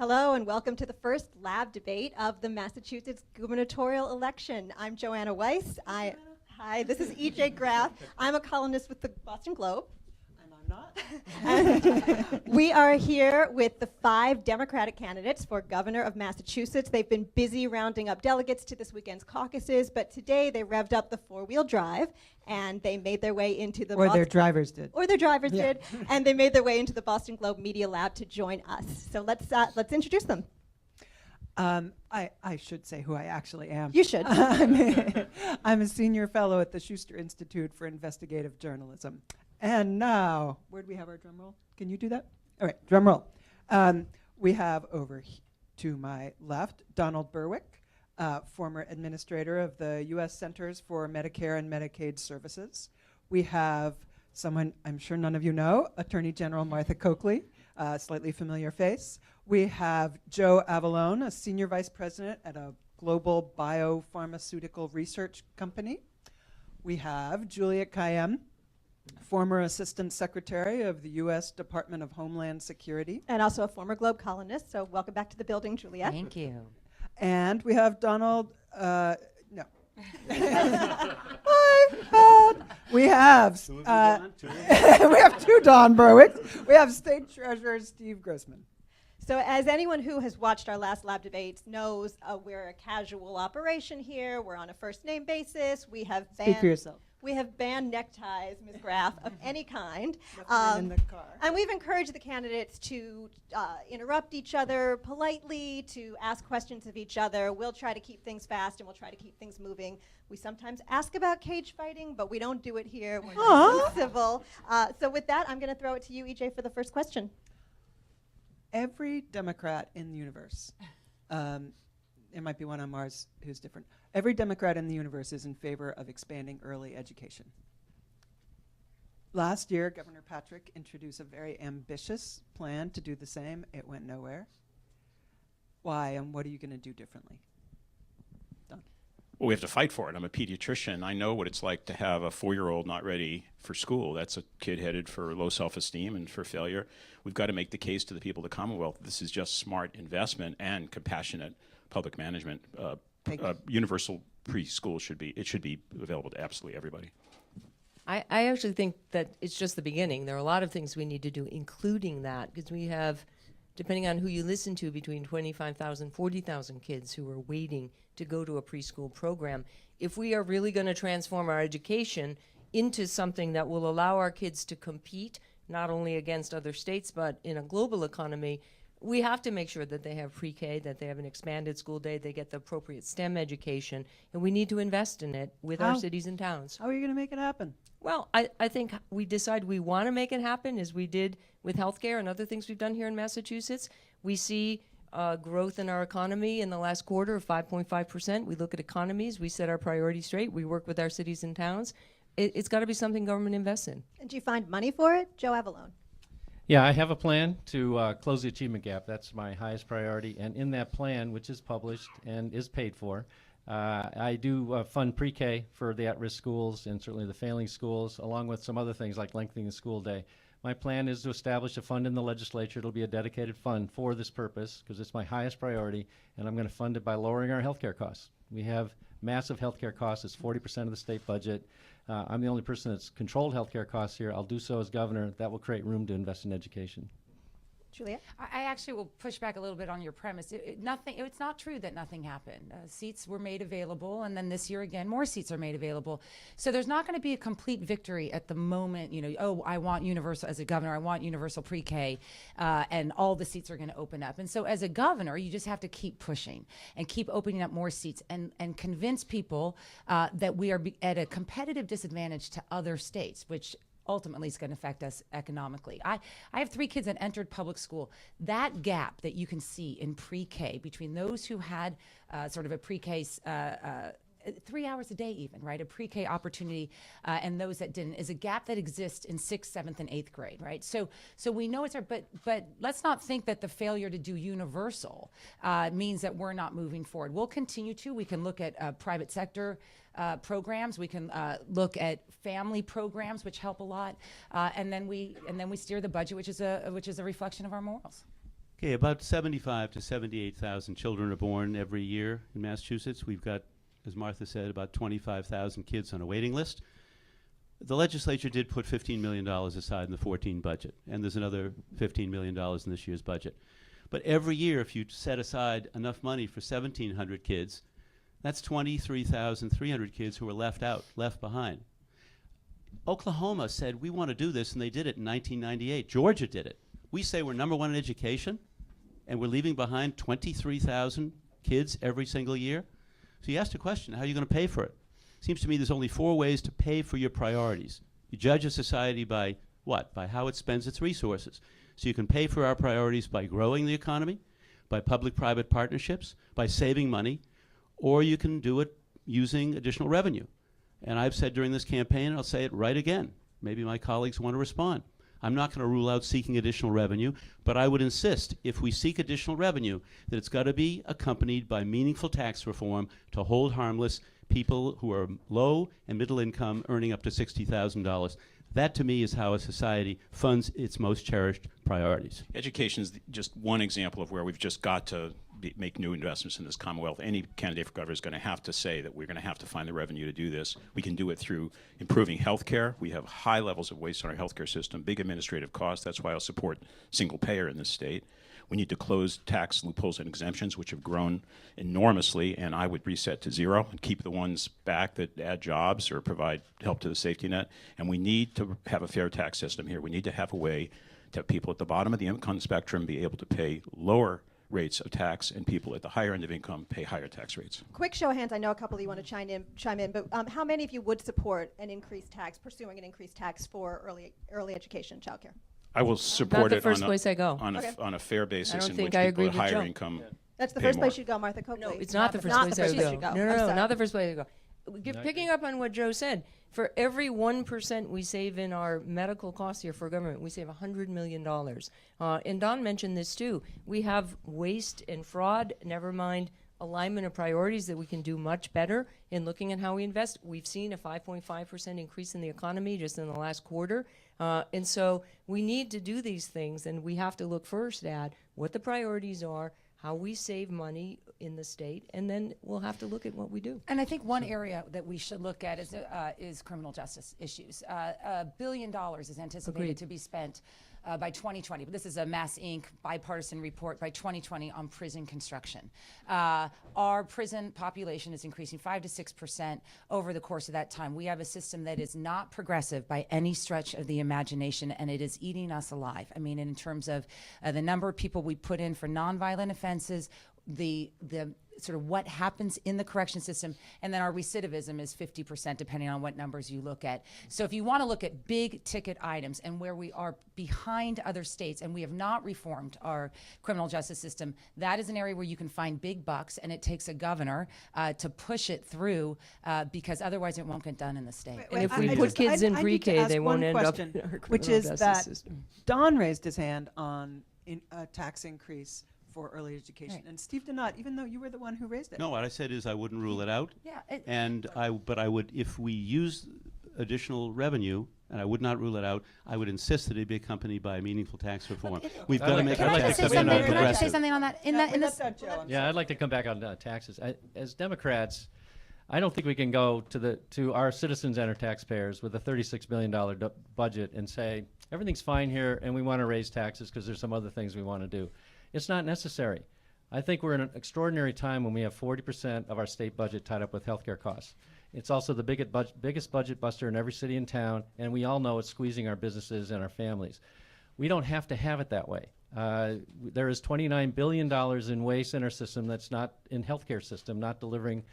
Hello and welcome to the first lab debate of the Massachusetts gubernatorial election. I'm Joanna Weiss. Hi, this is EJ Graff. I'm a columnist with the Boston Globe. And I'm not. We are here with the 5 Democratic candidates for governor of Massachusetts. They've been busy rounding up delegates to this weekend's caucuses, but today they revved up the 4-wheel drive and they made their way into the Their drivers did. Or their drivers did, and they made their way into the Boston Globe Media Lab to join us. So let's introduce them. I should say who I actually am. You should. I'm a senior fellow at the Schuster Institute for Investigative Journalism. And now, where do we have our drum roll? Can you do that? All right, drum roll. We have over to my left, Donald Berwick, former administrator of the U.S. Centers for Medicare and Medicaid Services. We have someone I'm sure none of you know, Attorney General Martha Coakley, slightly familiar face. We have Joe Avellone, a senior vice president at a global biopharmaceutical research company. We have Juliette Kayyem, former Assistant Secretary of the U.S. Department of Homeland Security. And also a former Globe columnist, so welcome back to the building, Juliette. Thank you. And we have Donald, no. We have, we have 2 Don Berwicks. We have State Treasurer Steve Grossman. So as anyone who has watched our last lab debates knows, we're a casual operation here. We're on a first name basis. We have Speak for yourself. We have banned neckties, Ms. Graff, of any kind. In the car. And we've encouraged the candidates to interrupt each other politely, to ask questions of each other. We'll try to keep things fast and we'll try to keep things moving. We sometimes ask about cage fighting, but we don't do it here. We're nice and civil. So with that, I'm going to throw it to you, EJ, for the first question. Every Democrat in the universe, it might be one on Mars who's different. Every Democrat in the universe is in favor of expanding early education. Last year, Governor Patrick introduced a very ambitious plan to do the same. It went nowhere. Why, and what are you going to do differently? Don? Well, we have to fight for it. I'm a pediatrician. I know what it's like to have a 4-year-old not ready for school. That's a kid headed for low self-esteem and for failure. We've got to make the case to the people of the Commonwealth. This is just smart investment and compassionate public management. Universal preschool should be available to absolutely everybody. I actually think that it's just the beginning. There are a lot of things we need to do, including that, because we have, depending on who you listen to, between 25,000, 40,000 kids who are waiting to go to a preschool program. If we are really going to transform our education into something that will allow our kids to compete, not only against other states, but in a global economy, we have to make sure that they have pre-K, that they have an expanded school day, they get the appropriate STEM education, and we need to invest in it with our cities and towns. How are you going to make it happen? Well, I think we decide we want to make it happen, as we did with healthcare and other things we've done here in Massachusetts. We see growth in our economy in the last quarter of 5.5%. We look at economies, we set our priorities straight, we work with our cities and towns. It's got to be something government invests in. And do you find money for it? Joe Avellone. Yeah, I have a plan to close the achievement gap. That's my highest priority. And in that plan, which is published and is paid for, I do fund pre-K for the at-risk schools and certainly the failing schools, along with some other things like lengthening the school day. My plan is to establish a fund in the legislature. It'll be a dedicated fund for this purpose because it's my highest priority, and I'm going to fund it by lowering our healthcare costs. We have massive healthcare costs. It's 40% of the state budget. I'm the only person that's controlled healthcare costs here. I'll do so as governor. That will create room to invest in education. Juliette? I actually will push back a little bit on your premise. It's not true that nothing happened. Seats were made available, and then this year again, more seats are made available. So there's not going to be a complete victory at the moment. I want universal, as a governor, I want universal pre-K, and all the seats are going to open up. And so as a governor, you just have to keep pushing and keep opening up more seats and convince people that we are at a competitive disadvantage to other states, which ultimately is going to affect us economically. I have 3 kids that entered public school. That gap that you can see in pre-K between those who had sort of a pre-K 3 hours a day even, right? A pre-K opportunity, and those that didn't, is a gap that exists in 6th, 7th, and 8th grade, right? So we know it's hard, but let's not think that the failure to do universal means that we're not moving forward. We'll continue to. We can look at private sector programs. We can look at family programs, which help a lot, and then we steer the budget, which is a reflection of our morals. Okay, about 75 to 78,000 children are born every year in Massachusetts. We've got, as Martha said, about 25,000 kids on a waiting list. The legislature did put $15 million aside in the 14 budget, and there's another $15 million in this year's budget. But every year, if you set aside enough money for 1,700 kids, that's 23,300 kids who are left out, left behind. Oklahoma said, we want to do this, and they did it in 1998. Georgia did it. We say we're number one in education, and we're leaving behind 23,000 kids every single year. So you asked a question, how are you going to pay for it? Seems to me there's only 4 ways to pay for your priorities. You judge a society by what? By how it spends its resources. So you can pay for our priorities by growing the economy, by public-private partnerships, by saving money, or you can do it using additional revenue. And I've said during this campaign, and I'll say it right again, maybe my colleagues want to respond. I'm not going to rule out seeking additional revenue, but I would insist, if we seek additional revenue, that it's got to be accompanied by meaningful tax reform to hold harmless people who are low and middle income earning up to $60,000. That, to me, is how a society funds its most cherished priorities. Education is just one example of where we've just got to make new investments in this Commonwealth. Any candidate for governor is going to have to say that we're going to have to find the revenue to do this. We can do it through improving health care. We have high levels of waste on our health care system, big administrative costs. That's why I'll support single payer in this state. We need to close tax loopholes and exemptions, which have grown enormously, and I would reset to 0 and keep the ones back that add jobs or provide help to the safety net. And we need to have a fair tax system here. We need to have a way to have people at the bottom of the income spectrum be able to pay lower rates of tax, and people at the higher end of income pay higher tax rates. Quick show of hands. I know a couple of you want to chime in, but how many of you would support an increased tax, pursuing an increased tax for early education and childcare? I will support the it first on place I go. a fair basis don't in think which I people agree at with higher Joe. income That's the pay first more. place you'd go, Martha Coakley. No, it's not the first not place the I first would place go. you'd go. No, I'm no, sorry. not the first place I go. Picking up on what Joe said, for every 1% we save in our medical costs here for government, we save $100 million. And Don mentioned this too. We have waste and fraud, never mind alignment of priorities that we can do much better in looking at how we invest. We've seen a 5.5% increase in the economy just in the last quarter. And so we need to do these things, and we have to look first at what the priorities are, how we save money in the state, and then we'll have to look at what we do. And I think one area that we should look at is criminal justice issues. $1 billion is anticipated Agreed. to be spent by 2020. But this is a Mass Inc. bipartisan report by 2020 on prison construction. Our prison population is increasing 5 to 6% over the course of that time. We have a system that is not progressive by any stretch of the imagination, and it is eating us alive. I mean, in terms of the number of people we put in for nonviolent offenses, the sort of what happens in the correction system, and then our recidivism is 50% depending on what numbers you look at. So if you want to look at big ticket items and where we are behind other states and we have not reformed our criminal justice system, that is an area where you can find big bucks, and it takes a governor to push it through because otherwise it won't get done in the state. And if we put kids in pre-K, they won't end up in our which criminal is justice that system. Don raised his hand on a tax increase for early education, Right. and Steve did not, even though you were the one who raised it. No, what I said is I wouldn't rule it out. Yeah, And but I would, if we use additional revenue, and I would not rule it out, I would insist that it be accompanied by meaningful tax reform. We've I'd got to like make to- our I'd like tax to say system more something- Can I just say progressive. something on that? We left that, Joe. Yeah, I'd like to come back on taxes. As Democrats, I don't think we can go to our citizens and our taxpayers with a $36 billion budget and say everything's fine here and we want to raise taxes because there's some other things we want to do. It's not necessary. I think we're in an extraordinary time when we have 40% of our state budget tied up with healthcare costs. It's also the biggest budget buster in every city and town, and we all know it's squeezing our businesses and our families. We don't have to have it that way. There is $29 billion in waste in our system that's not in healthcare system, not delivering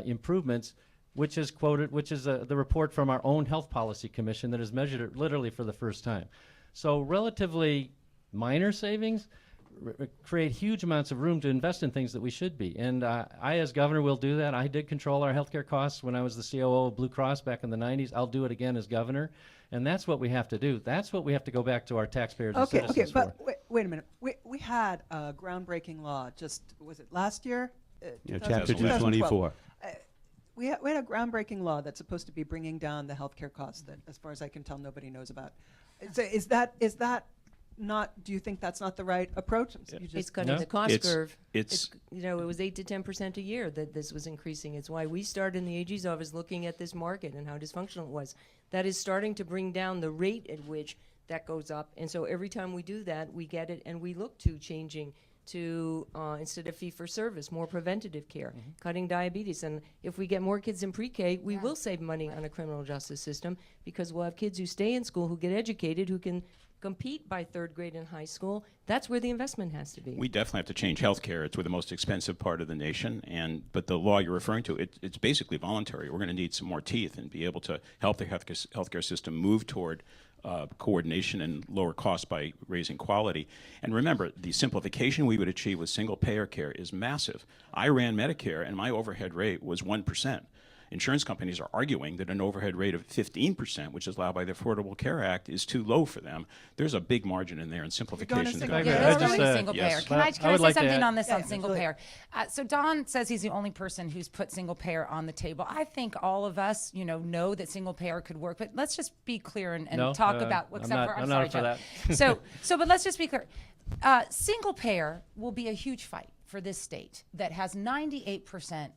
improvements, which is the report from our own Health Policy Commission that has measured it literally for the first time. So relatively minor savings create huge amounts of room to invest in things that we should be. And I, as governor, will do that. I did control our healthcare costs when I was the COO of Blue Cross back in the 90s. I'll do it again as governor. And that's what we have to do. That's what we have to go back to our taxpayers and citizens for. But wait a minute. We had a groundbreaking law was it last year? Chapter 2012. 224. We had a groundbreaking law that's supposed to be bringing down the healthcare costs that, as far as I can tell, nobody knows about. So is that not? Do you think that's not the right approach? You It's just cutting No. the cost It's- curve. it's- You know, it was 8 to 10% a year that this was increasing. It's why we started in the AG's office looking at this market and how dysfunctional it was. That is starting to bring down the rate at which that goes up. And so every time we do that, we get it, and we look to changing to, instead of fee-for-service, more preventative care, cutting diabetes. And if we get more kids in pre-K, we will save money on a criminal justice system, because we'll have kids who stay in school, who get educated, who can compete by third grade in high school. That's where the investment has to be. We definitely have to change healthcare. It's the most expensive part of the nation, but the law you're referring to, it's basically voluntary. We're going to need some more teeth and be able to help the healthcare system move toward coordination and lower costs by raising quality. And remember, the simplification we would achieve with single-payer care is massive. I ran Medicare, and my overhead rate was 1%. Insurance companies are arguing that an overhead rate of 15%, which is allowed by the Affordable Care Act, is too low for them. There's a big margin in there, and simplification. single I Yeah, agree. they're I just, already single payer. yes. Can Well, I, I can I would say like to something add- on this on Yeah, single absolutely. payer? So Don says he's the only person who's put single payer on the table. I think all of us, know that single payer could work, but let's just be clear and No, talk about. I'm Except not- for, I'm sorry, not for Joe. that. But let's just be clear. Single payer will be a huge fight for this state that has 98%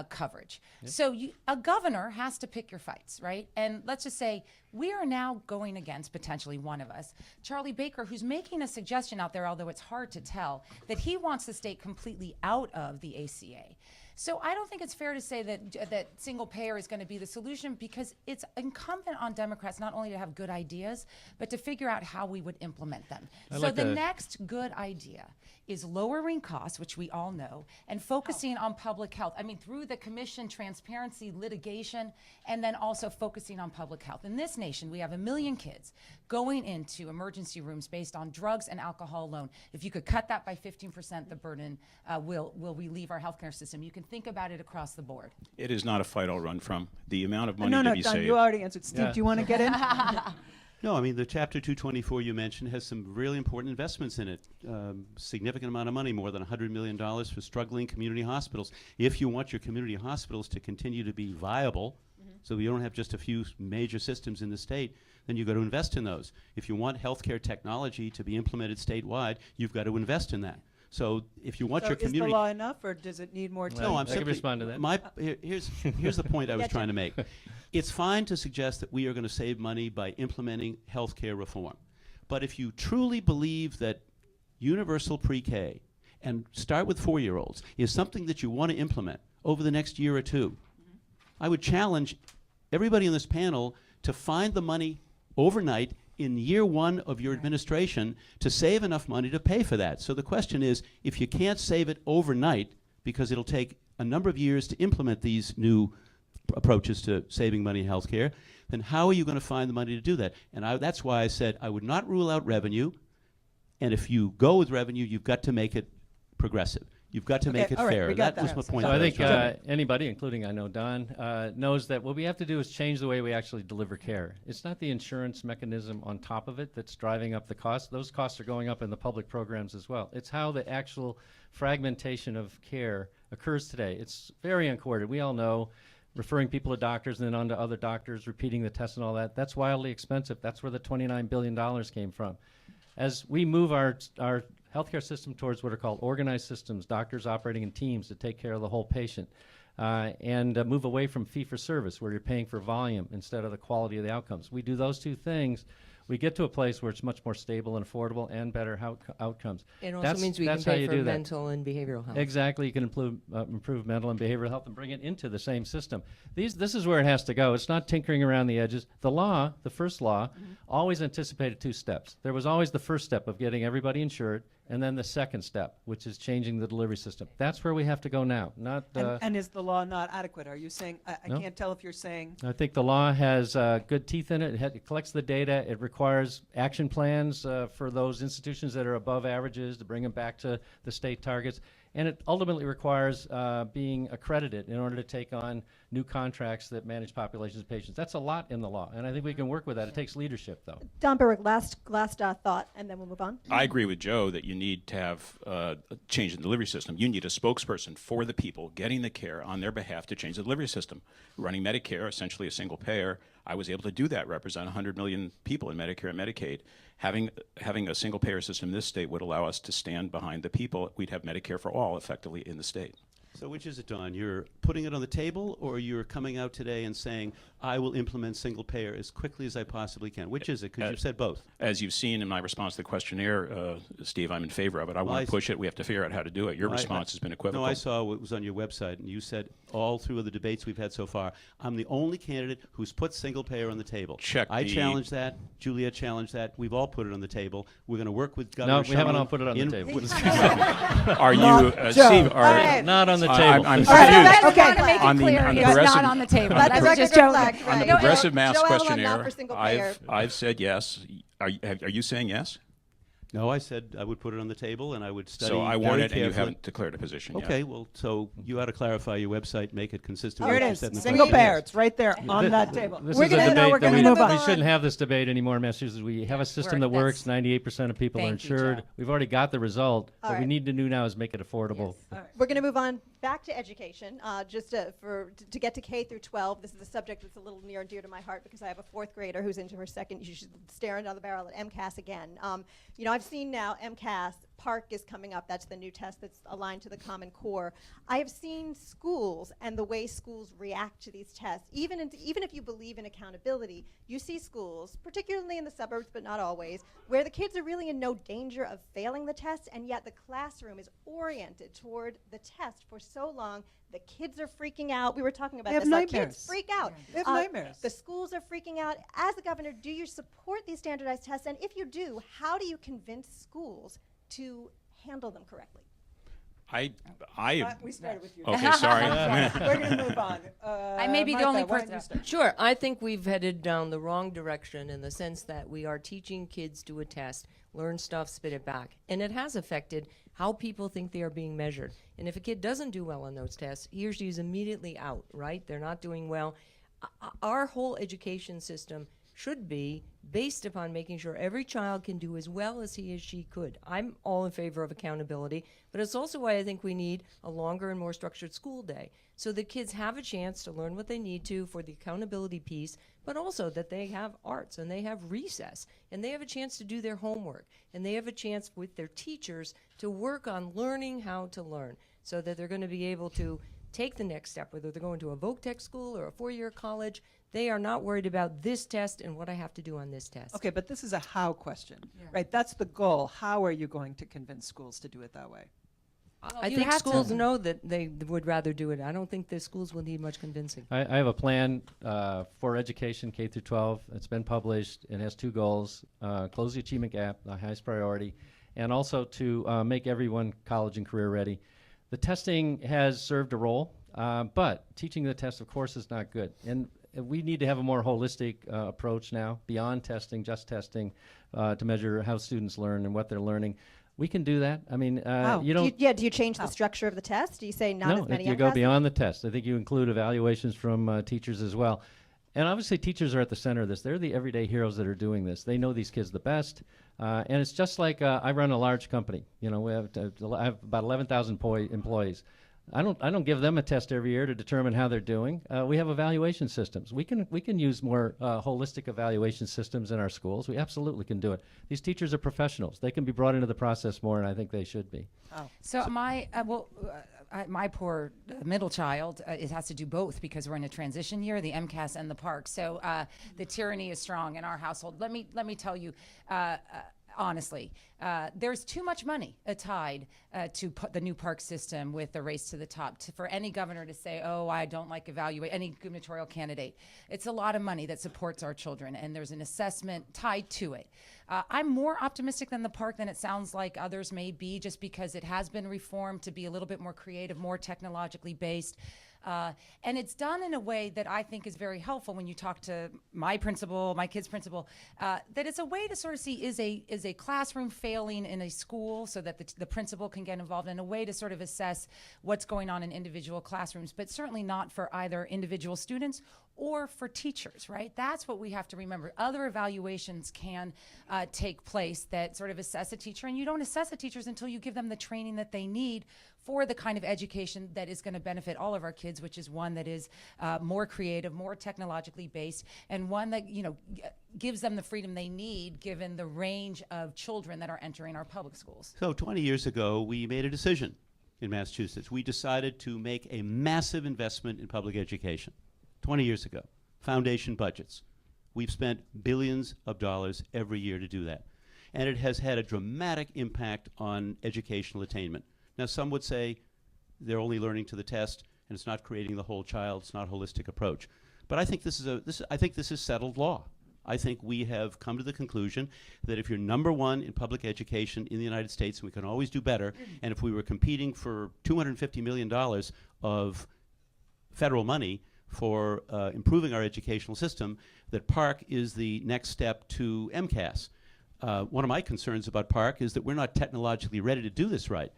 coverage. So a governor has to pick your fights, right? And let's just say we are now going against potentially one of us, Charlie Baker, who's making a suggestion out there, although it's hard to tell, that he wants the state completely out of the ACA. So I don't think it's fair to say that single payer is going to be the solution, because it's incumbent on Democrats not only to have good ideas, but to figure out how we would implement them. I'd So like the to- next good idea is lowering costs, which we all know, and focusing on public health. I mean, through the commission, transparency, litigation, and then also focusing on public health. In this nation, we have 1 million kids going into emergency rooms based on drugs and alcohol alone. If you could cut that by 15%, the burden will relieve our healthcare system. You can think about it across the board. It is not a fight I'll run from. The amount of money no, to be Don, saved. you already answered. Steve, Yeah. do you want to get in? No, I mean, the Chapter 224 you mentioned has some really important investments in it. Significant amount of money, more than $100 million for struggling community hospitals. If you want your community hospitals to continue to be viable, so you don't have just a few major systems in the state, then you've got to invest in those. If you want healthcare technology to be implemented statewide, you've got to invest in that. So if you want So your is the community... law enough, or does it need more teeth? No, I'm I can simply respond to that. Here's the point I was Yeah, trying to make. It's fine to suggest that we are going to save money by implementing healthcare reform, but if you truly believe that universal pre-K and start with 4-year-olds is something that you want to implement over the next year or two, I would challenge everybody on this panel to find the money overnight in year one of your administration to save enough money to pay for that. So the question is, if you can't save it overnight, because it'll take a number of years to implement these new approaches to saving money in healthcare, then how are you going to find the money to do that? And that's why I said I would not rule out revenue, and if you go with revenue, you've got to make it progressive. You've got to Okay, make it all right, fair. we got That was that. my point. So that I was think trying to make. anybody, including I know Don, knows that what we have to do is change the way we actually deliver care. It's not the insurance mechanism on top of it that's driving up the cost. Those costs are going up in the public programs as well. It's how the actual fragmentation of care occurs today. It's very uncoordinated. We all know referring people to doctors and then on to other doctors, repeating the tests and all that. That's wildly expensive. That's where the $29 billion came from. As we move our healthcare system towards what are called organized systems, doctors operating in teams to take care of the whole patient, and move away from fee-for-service, where you're paying for volume instead of the quality of the outcomes. We do those two things, we get to a place where it's much more stable and affordable and better outcomes. It also That's- means we can that's how pay you for do that. mental and behavioral health. Exactly, you can improve mental and behavioral health and bring it into the same system. This is where it has to go. It's not tinkering around the edges. The law, the first law, always anticipated 2 steps. There was always the first step of getting everybody insured, and then the second step, which is changing the delivery system. That's where we have to go now. Not. And is the law not adequate? Are you saying, I No. can't tell if you're saying, I think the law has good teeth in it. It collects the data. It requires action plans for those institutions that are above averages to bring them back to the state targets. And it ultimately requires being accredited in order to take on new contracts that manage populations of patients. That's a lot in the law, and I think we can work with that. It takes leadership, though. Don Berwick, last thought, and then we'll move on. I agree with Joe that you need to have a change in the delivery system. You need a spokesperson for the people getting the care on their behalf to change the delivery system. Running Medicare, essentially a single payer, I was able to do that, represent 100 million people in Medicare and Medicaid. Having a single payer system in this state would allow us to stand behind the people. We'd have Medicare for all effectively in the state. So which is it, Don? You're putting it on the table, or you're coming out today and saying, I will implement single payer as quickly as I possibly can? Which is it? Because you've said both. As you've seen in my response to the questionnaire, Steve, I'm in favor of it. I want to push it. We have to figure out how to do it. Your response has been equivocal. No, I saw what was on your website, and you said all through the debates we've had so far, I'm the only candidate who's put single payer on the table. I challenge that. Juliette challenged that. We've all put it on the table. We're going to work with Governor No, we haven't Shumlin all put it on the table. Are you, Steve, right. Not on the table. I'm All right, confused. okay. I want to make On it the- clear on the it's not progressive- on the table. Let the That's record just joking. reflect, On the right. progressive mass Joe Avellone, not questionnaire, for single payer. I've said yes. Are you saying yes? No, I said I would put it on the table, and I would study So I very want it, and you carefully. haven't declared a position yet. Okay, well, so you ought to clarify your website, make it consistent Here with it what you is, said in the single questionnaire. payer. It's right there on that table. This We're is a gonna- no, debate we're that gonna we, move we on. shouldn't have this debate anymore in Massachusetts. We have a system that works. 98% of people are Thank you, insured. Joe. We've already got the result. All What we right. need to do now is make it affordable. We're going to move on back to education, just to get to K through 12. This is a subject that's a little near and dear to my heart because I have a fourth grader who's into her second. She's staring down the barrel at MCAS again. I've seen now MCAS. PARC is coming up. That's the new test that's aligned to the Common Core. I have seen schools and the way schools react to these tests. Even if you believe in accountability, you see schools, particularly in the suburbs, but not always, where the kids are really in no danger of failing the test, and yet the classroom is oriented toward the test for so long. The kids are freaking out. We were talking about They have this. Our nightmares. kids freak out. They have nightmares. The schools are freaking out. As the governor, do you support these standardized tests? And if you do, how do you convince schools to handle them correctly? We started with you. Okay, sorry. We're going to move on. I may be the Martha, only why don't person- you start? Sure, I think we've headed down the wrong direction in the sense that we are teaching kids to a test, learn stuff, spit it back. And it has affected how people think they are being measured. And if a kid doesn't do well on those tests, he or she is immediately out, right? They're not doing well. Our whole education system should be based upon making sure every child can do as well as he or she could. I'm all in favor of accountability, but it's also why I think we need a longer and more structured school day so that kids have a chance to learn what they need to for the accountability piece, but also that they have arts and they have recess and they have a chance to do their homework and they have a chance with their teachers to work on learning how to learn so that they're going to be able to take the next step, whether they're going to a voc tech school or a four-year college. They are not worried about this test and what I have to do on this test. Okay, but this is a how question, right? That's the goal. How are you going to convince schools to do it that way? I you think have schools to- know that they would rather do it. I don't think the schools will need much convincing. I have a plan for education K through 12. It's been published. It has two goals: close the achievement gap, the highest priority, and also to make everyone college and career ready. The testing has served a role, but teaching the test, of course, is not good. And we need to have a more holistic approach now, beyond testing, just testing, to measure how students learn and what they're learning. We can do that. I mean, you don't. Do you change the structure of the test? Do you say not No, as many you go MCAS? beyond the test. I think you include evaluations from teachers as well. And obviously teachers are at the center of this. They're the everyday heroes that are doing this. They know these kids the best. And it's just like I run a large company. You know, I have about 11,000 employees. I don't give them a test every year to determine how they're doing. We have evaluation systems. We can use more holistic evaluation systems in our schools. We absolutely can do it. These teachers are professionals. They can be brought into the process more, and I think they should be. So my my poor middle child, it has to do both because we're in a transition year, the MCAS and the PARC. So the tyranny is strong in our household. Let me tell you. Honestly, there's too much money tied to the new park system with the race to the top. For any governor to say, oh, I don't like evaluate any gubernatorial candidate. It's a lot of money that supports our children, and there's an assessment tied to it. I'm more optimistic than the park than it sounds like others may be, just because it has been reformed to be a little bit more creative, more technologically based. And it's done in a way that I think is very helpful when you talk to my principal, my kid's principal, that it's a way to sort of see is a classroom failing in a school so that the principal can get involved, in a way to sort of assess what's going on in individual classrooms, but certainly not for either individual students or for teachers, right? That's what we have to remember. Other evaluations can take place that sort of assess a teacher, and you don't assess a teachers until you give them the training that they need for the kind of education that is going to benefit all of our kids, which is one that is more creative, more technologically based, and one that gives them the freedom they need given the range of children that are entering our public schools. So 20 years ago, we made a decision in Massachusetts. We decided to make a massive investment in public education. 20 years ago, foundation budgets. We've spent billions of dollars every year to do that. And it has had a dramatic impact on educational attainment. Now, some would say they're only learning to the test and it's not creating the whole child, it's not a holistic approach. But I think this is settled law. I think we have come to the conclusion that if you're number one in public education in the United States, and we can always do better, and if we were competing for $250 million of federal money for improving our educational system, that Park is the next step to MCAS. One of my concerns about Park is that we're not technologically ready to do this right.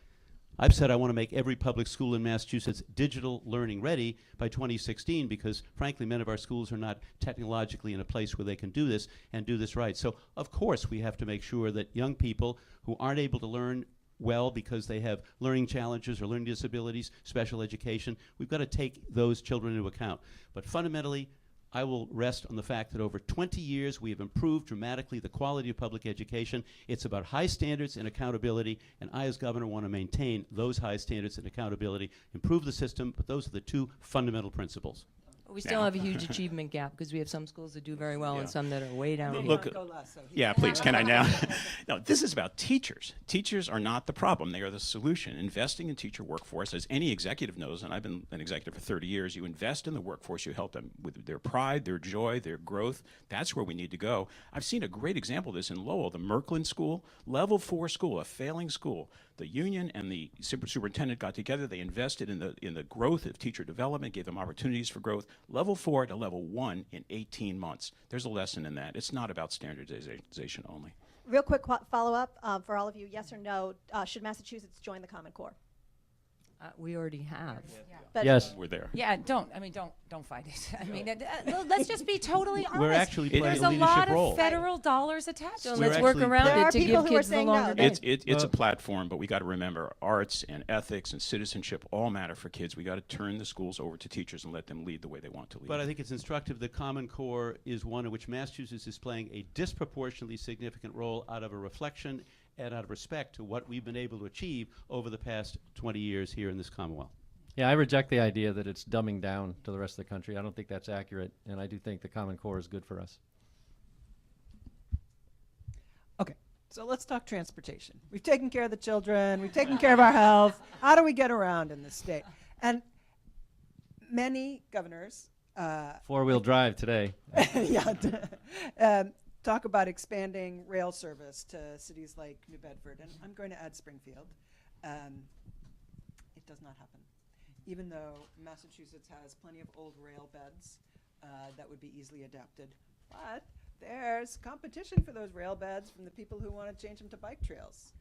I've said I want to make every public school in Massachusetts digital learning ready by 2016 because, frankly, many of our schools are not technologically in a place where they can do this and do this right. So, of course, we have to make sure that young people who aren't able to learn well because they have learning challenges or learning disabilities, special education, we've got to take those children into account. But fundamentally, I will rest on the fact that over 20 years we have improved dramatically the quality of public education. It's about high standards and accountability, and I as governor want to maintain those high standards and accountability, improve the system, but those are the two fundamental principles. We still have a huge achievement gap because we have some schools that do very well and some that are way down here. Look, yeah, please, can I now? No, this is about teachers. Teachers are not the problem. They are the solution. Investing in teacher workforce, as any executive knows, and I've been an executive for 30 years, you invest in the workforce, you help them with their pride, their joy, their growth. That's where we need to go. I've seen a great example of this in Lowell, the Merkland School, level 4 school, a failing school. The union and the superintendent got together. They invested in the growth of teacher development, gave them opportunities for growth, level 4 to level 1 in 18 months. There's a lesson in that. It's not about standardization only. Real quick follow-up for all of you, yes or no, should Massachusetts join the Common Core? We already have. But Yes. We're there. Yeah, don't fight it. I mean, let's just be totally honest. We're actually playing There's a a lot leadership role. of federal dollars attached. So to let's it. work around There are it to people give who are kids the saying longer no. day. It's a platform, but we got to remember arts and ethics and citizenship all matter for kids. We got to turn the schools over to teachers and let them lead the way they want to lead. But I think it's instructive the Common Core is one in which Massachusetts is playing a disproportionately significant role out of a reflection and out of respect to what we've been able to achieve over the past 20 years here in this Commonwealth. Yeah, I reject the idea that it's dumbing down to the rest of the country. I don't think that's accurate, and I do think the Common Core is good for us. Okay, so let's talk transportation. We've taken care of the children. We've taken care of our health. How do we get around in this state? And many governors, Four-wheel drive today. talk about expanding rail service to cities like New Bedford, and I'm going to add Springfield. It does not happen. Even though Massachusetts has plenty of old rail beds that would be easily adapted. But there's competition for those rail beds from the people who want to change them to bike trails.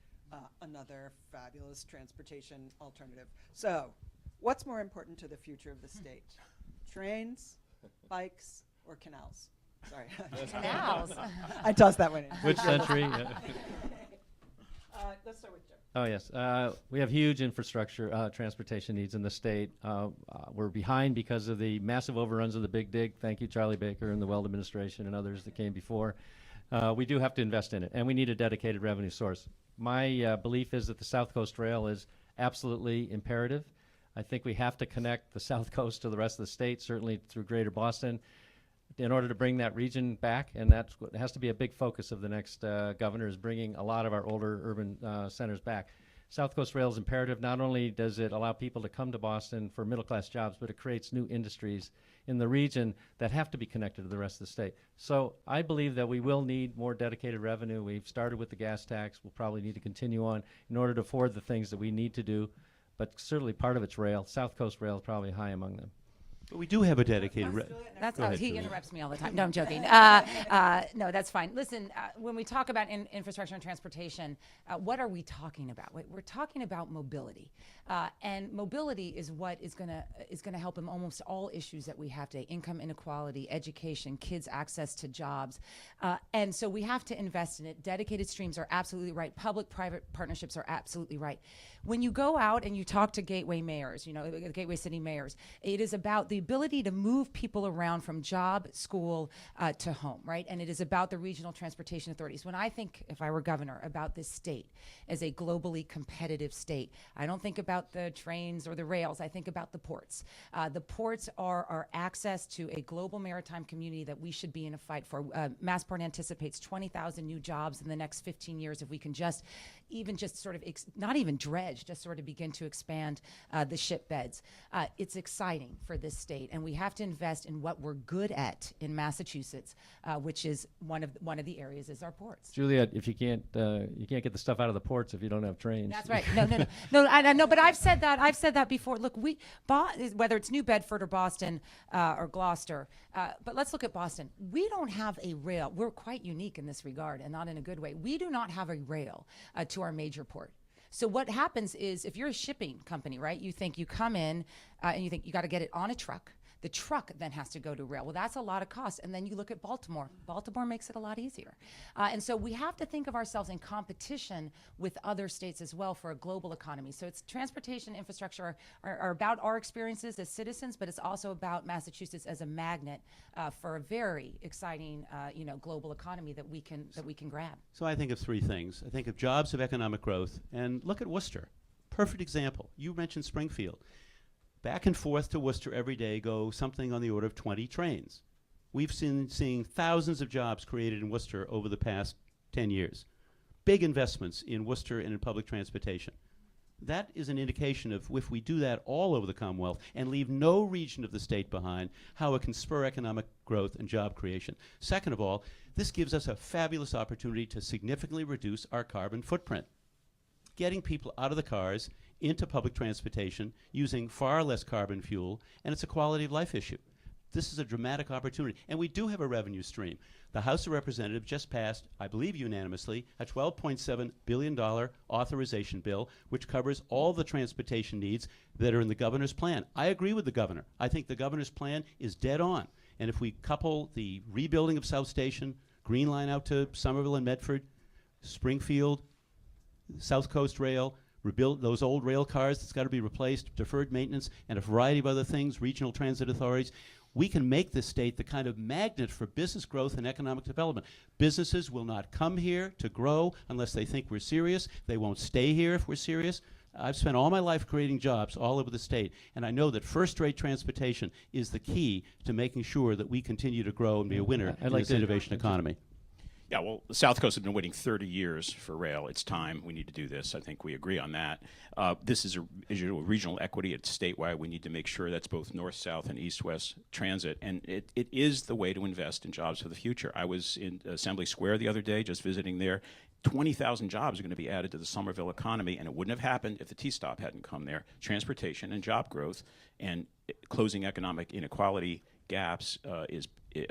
Another fabulous transportation alternative. So, what's more important to the future of the state? Trains, bikes, or canals? Sorry. Canals. I tossed that one in. Which century? Let's start with Joe. Oh, yes. We have huge infrastructure transportation needs in the state. We're behind because of the massive overruns of the Big Dig. Thank you, Charlie Baker and the Weld administration and others that came before. We do have to invest in it, and we need a dedicated revenue source. My belief is that the South Coast Rail is absolutely imperative. I think we have to connect the South Coast to the rest of the state, certainly through Greater Boston, in order to bring that region back, and that's what has to be a big focus of the next governor, is bringing a lot of our older urban centers back. South Coast Rail is imperative. Not only does it allow people to come to Boston for middle-class jobs, but it creates new industries in the region that have to be connected to the rest of the state. So I believe that we will need more dedicated revenue. We've started with the gas tax. We'll probably need to continue on in order to afford the things that we need to do. but certainly part of it's rail. South Coast Rail is probably high among them. But we do have a dedicated. That's Go ahead, he Juliette. interrupts me all the time. No, I'm joking. No, that's fine. Listen, when we talk about infrastructure and transportation, what are we talking about? We're talking about mobility, and mobility is what is gonna help in almost all issues that we have today: income inequality, education, kids' access to jobs, and so we have to invest in it. Dedicated streams are absolutely right. Public-private partnerships are absolutely right. When you go out and you talk to gateway mayors, gateway city mayors, it is about the ability to move people around from job, school, to home, right? And it is about the regional transportation authorities. When I think, if I were governor, about this state as a globally competitive state, I don't think about the trains or the rails. I think about the ports. The ports are our access to a global maritime community that we should be in a fight for. Massport anticipates 20,000 new jobs in the next 15 years if we can just sort of, not even dredge, just sort of begin to expand the ship beds. It's exciting for this state, and we have to invest in what we're good at in Massachusetts, which is one of the areas is our ports. Juliette, if you can't get the stuff out of the ports if you don't have trains. That's right. No. I know, but I've said that before. Look, whether it's New Bedford or Boston or Gloucester, but let's look at Boston. We don't have a rail. We're quite unique in this regard, and not in a good way. We do not have a rail to our major port. So what happens is, if you're a shipping company, right, you think you come in and you think you got to get it on a truck. The truck then has to go to rail. Well, that's a lot of cost. And then you look at Baltimore. Baltimore makes it a lot easier. And so we have to think of ourselves in competition with other states as well for a global economy. So it's transportation infrastructure are about our experiences as citizens, but it's also about Massachusetts as a magnet for a very exciting, global economy that we can grab. So I think of three things. I think of jobs of economic growth, and look at Worcester. Perfect example. You mentioned Springfield. Back and forth to Worcester every day go something on the order of 20 trains. We've seen thousands of jobs created in Worcester over the past 10 years. Big investments in Worcester and in public transportation. That is an indication of, if we do that all over the Commonwealth and leave no region of the state behind, how it can spur economic growth and job creation. Second of all, this gives us a fabulous opportunity to significantly reduce our carbon footprint. Getting people out of the cars into public transportation using far less carbon fuel, and it's a quality of life issue. This is a dramatic opportunity, and we do have a revenue stream. The House of Representatives just passed, I believe unanimously, a $12.7 billion authorization bill, which covers all the transportation needs that are in the governor's plan. I agree with the governor. I think the governor's plan is dead on, and if we couple the rebuilding of South Station, Green Line out to Somerville and Medford, Springfield, South Coast Rail, rebuild those old rail cars that's got to be replaced, deferred maintenance, and a variety of other things, regional transit authorities, we can make this state the kind of magnet for business growth and economic development. Businesses will not come here to grow unless they think we're serious. They won't stay here if we're serious. I've spent all my life creating jobs all over the state, and I know that first-rate transportation is the key to making sure that we continue to grow and be a winner in this innovation economy. Yeah, well, the South Coast has been waiting 30 years for rail. It's time. We need to do this. I think we agree on that. This is a regional equity. It's statewide. We need to make sure that's both north-south and east-west transit. And it is the way to invest in jobs for the future. I was in Assembly Square the other day, just visiting there. 20,000 jobs are going to be added to the Somerville economy, and it wouldn't have happened if the T-stop hadn't come there. Transportation and job growth and closing economic inequality gaps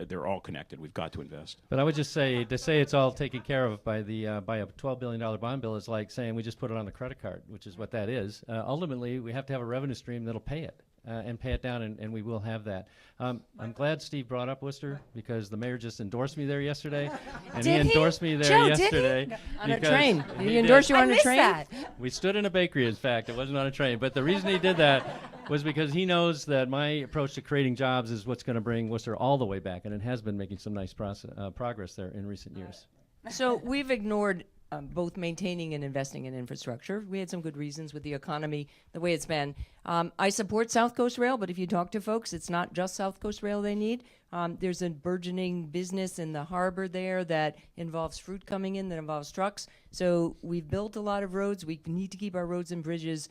they're all connected. We've got to invest. But I would just say, to say it's all taken care of by a $12 billion bond bill is like saying we just put it on the credit card, which is what that is. Ultimately, we have to have a revenue stream that'll pay it. And pay it down, and we will have that. I'm glad Steve brought up Worcester, because the mayor just endorsed me there yesterday, and he endorsed me there Joe, yesterday. did he? On a train. Did he did. endorse you I on a missed train? that. We stood in a bakery, in fact. It wasn't on a train. But the reason he did that was because he knows that my approach to creating jobs is what's going to bring Worcester all the way back, and it has been making some nice progress there in recent years. So we've ignored both maintaining and investing in infrastructure. We had some good reasons with the economy, the way it's been. I support South Coast Rail, but if you talk to folks, it's not just South Coast Rail they need. There's a burgeoning business in the harbor there that involves fruit coming in, that involves trucks. So we've built a lot of roads. We need to keep our roads and bridges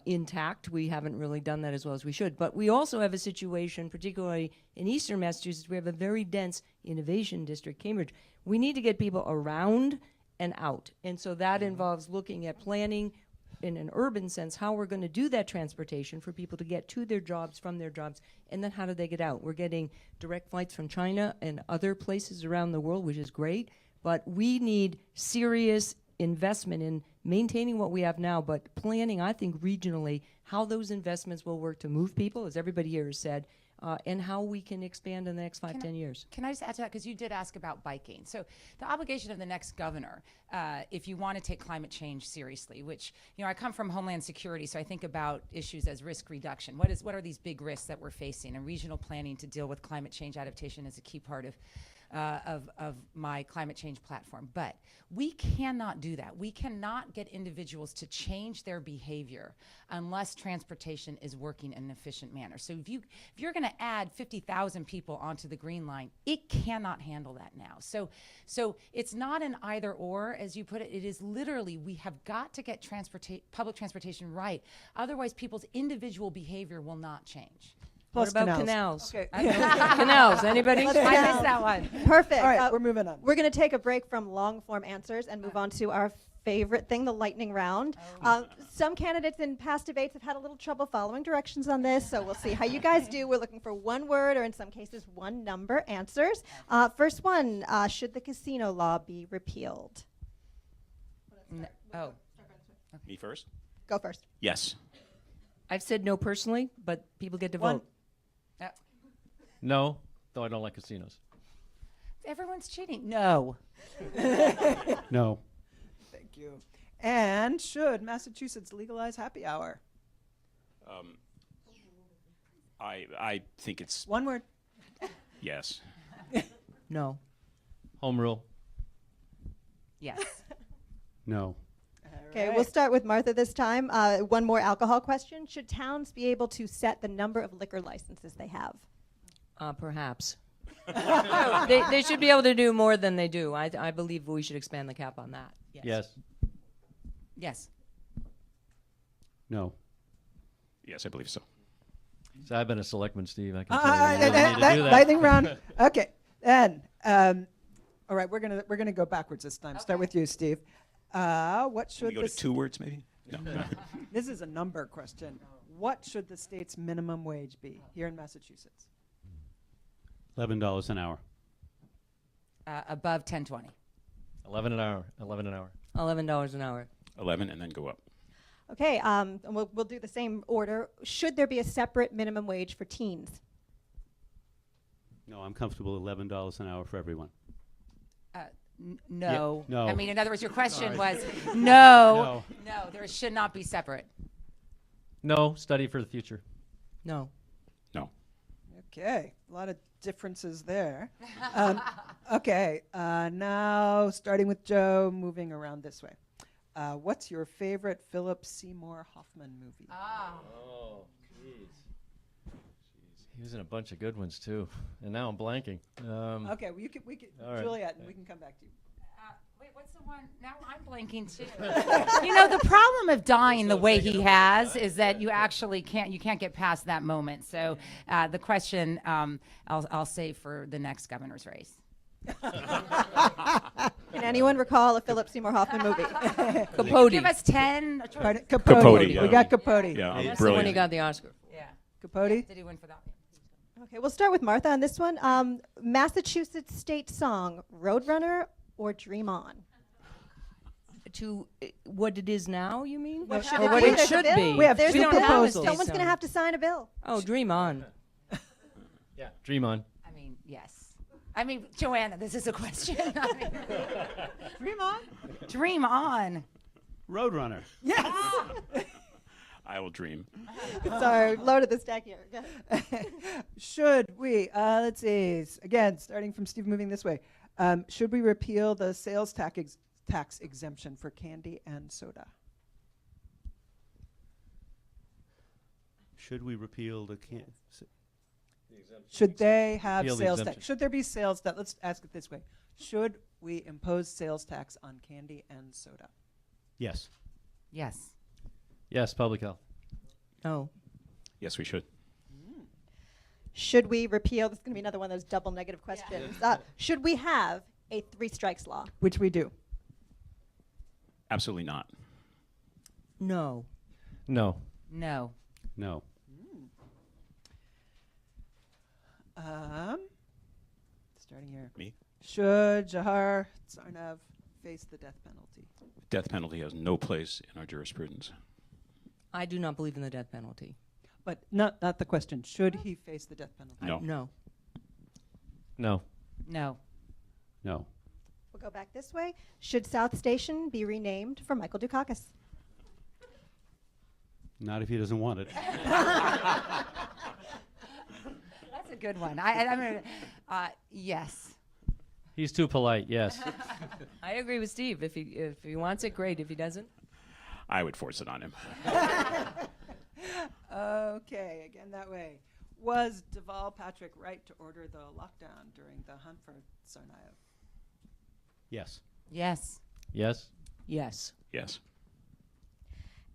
intact. We haven't really done that as well as we should. But we also have a situation, particularly in eastern Massachusetts, we have a very dense innovation district, Cambridge. We need to get people around and out. And so that involves looking at planning, in an urban sense, how we're going to do that transportation for people to get to their jobs, from their jobs, and then how do they get out? We're getting direct flights from China and other places around the world, which is great, but we need serious investment in maintaining what we have now, but planning, I think, regionally, how those investments will work to move people, as everybody here has said, and how we can expand in the next 5-10 years. Can I just add to that? Because you did ask about biking. So the obligation of the next governor, if you want to take climate change seriously, which, I come from Homeland Security, so I think about issues as risk reduction. What are these big risks that we're facing? And regional planning to deal with climate change adaptation is a key part of my climate change platform. But we cannot do that. We cannot get individuals to change their behavior unless transportation is working in an efficient manner. So if you're going to add 50,000 people onto the Green Line, it cannot handle that now. So it's not an either or, as you put it. It is literally, we have got to get public transportation right. Otherwise, people's individual behavior will not change. Plus what about canals? Okay. Canals, anybody? I missed that one. Perfect. All right, we're moving on. We're going to take a break from long form answers and move on to our favorite thing, the lightning round. Some candidates in past debates have had a little trouble following directions on this, so we'll see how you guys do. We're looking for one word, or in some cases, one number answers. First one, should the casino law be repealed? Me first? Go first. Yes. I've said no personally, but people get to vote. No, though I don't like casinos. Everyone's cheating. No. No. Thank you. And should Massachusetts legalize happy hour? I think it's One word. yes. No. Home rule. Yes. No. Okay, we'll start with Martha this time. One more alcohol question. Should towns be able to set the number of liquor licenses they have? Perhaps. No, they should be able to do more than they do. I believe we should expand the cap on that. Yes. Yes. No. Yes, I believe so. So I've been a selectman, Steve. I can tell you, you need to do that. Lightning round. Okay. And all right, we're gonna go backwards this time. Start with you, Steve. What Can should we go to 2 words, maybe? No. This is a number question. What should the state's minimum wage be here in Massachusetts? $11 an hour. Above 1020. 11 an hour. 11 an hour. $11 an hour. 11 and then go up. Okay, and we'll do the same order. Should there be a separate minimum wage for teens? No, I'm comfortable $11 an hour for everyone. No. Yeah, no. I mean, in other words, your question was no. No, there should not be separate. No, study for the future. No. No. Okay, a lot of differences there. Okay, now starting with Joe, moving around this way. What's your favorite Philip Seymour Hoffman movie? Oh, jeez. He was in a bunch of good ones too, and now I'm blanking. Okay, well, we can all right. Juliette, and we can come back to you. Wait, what's the one? Now I'm blanking too. The problem of dying the way he has is that you actually can't get past that moment. So the question I'll save for the next governor's race. Can anyone recall a Philip Seymour Hoffman movie? Capote. Give us 10. Pardon? Capote, We yeah. got Capote. Yeah, That's the one he brilliant. got the Oscar. Yeah. Capote? Did he win for that? Okay, we'll start with Martha on this one. Massachusetts state song, Roadrunner or Dream On? To what it is now, you mean? What should Or it what be? it There's a should bill. be. We have There's two a don't bill. have a proposals. state Someone's going to song. have to sign a bill. Oh, dream on. Yeah. Dream on. I mean, yes. I mean, Joanna, this is a question. Dream on? Dream on. Roadrunner. Yes! I will dream. Sorry, loaded the stack here. Should we, let's see, again, starting from Steve, moving this way, should we repeal the sales tax exemption for candy and soda? Should we repeal the Should they have Repeal the sales exemption. tax? Should there be sales tax? Let's ask it this way. Should we impose sales tax on candy and soda? Yes. Yes. Yes, public health. No. Yes, we should. Should we repeal, this is going to be another one of those double negative questions. Should we have a 3 strikes law? Which we do. Absolutely not. No. No. No. No. Starting here. Me? Should Jahar Tsarnaev face the death penalty? Death penalty has no place in our jurisprudence. I do not believe in the death penalty. But not the question. Should he face the death penalty? No. No. No. No. No. We'll go back this way. Should South Station be renamed for Michael Dukakis? Not if he doesn't want it. That's a good one. I'm gonna, yes. He's too polite, yes. I agree with Steve. If he wants it, great. If he doesn't, I would force it on him. Okay, again that way. Was Deval Patrick right to order the lockdown during the hunt for Tsarnaev? Yes. Yes. Yes. yes. Yes.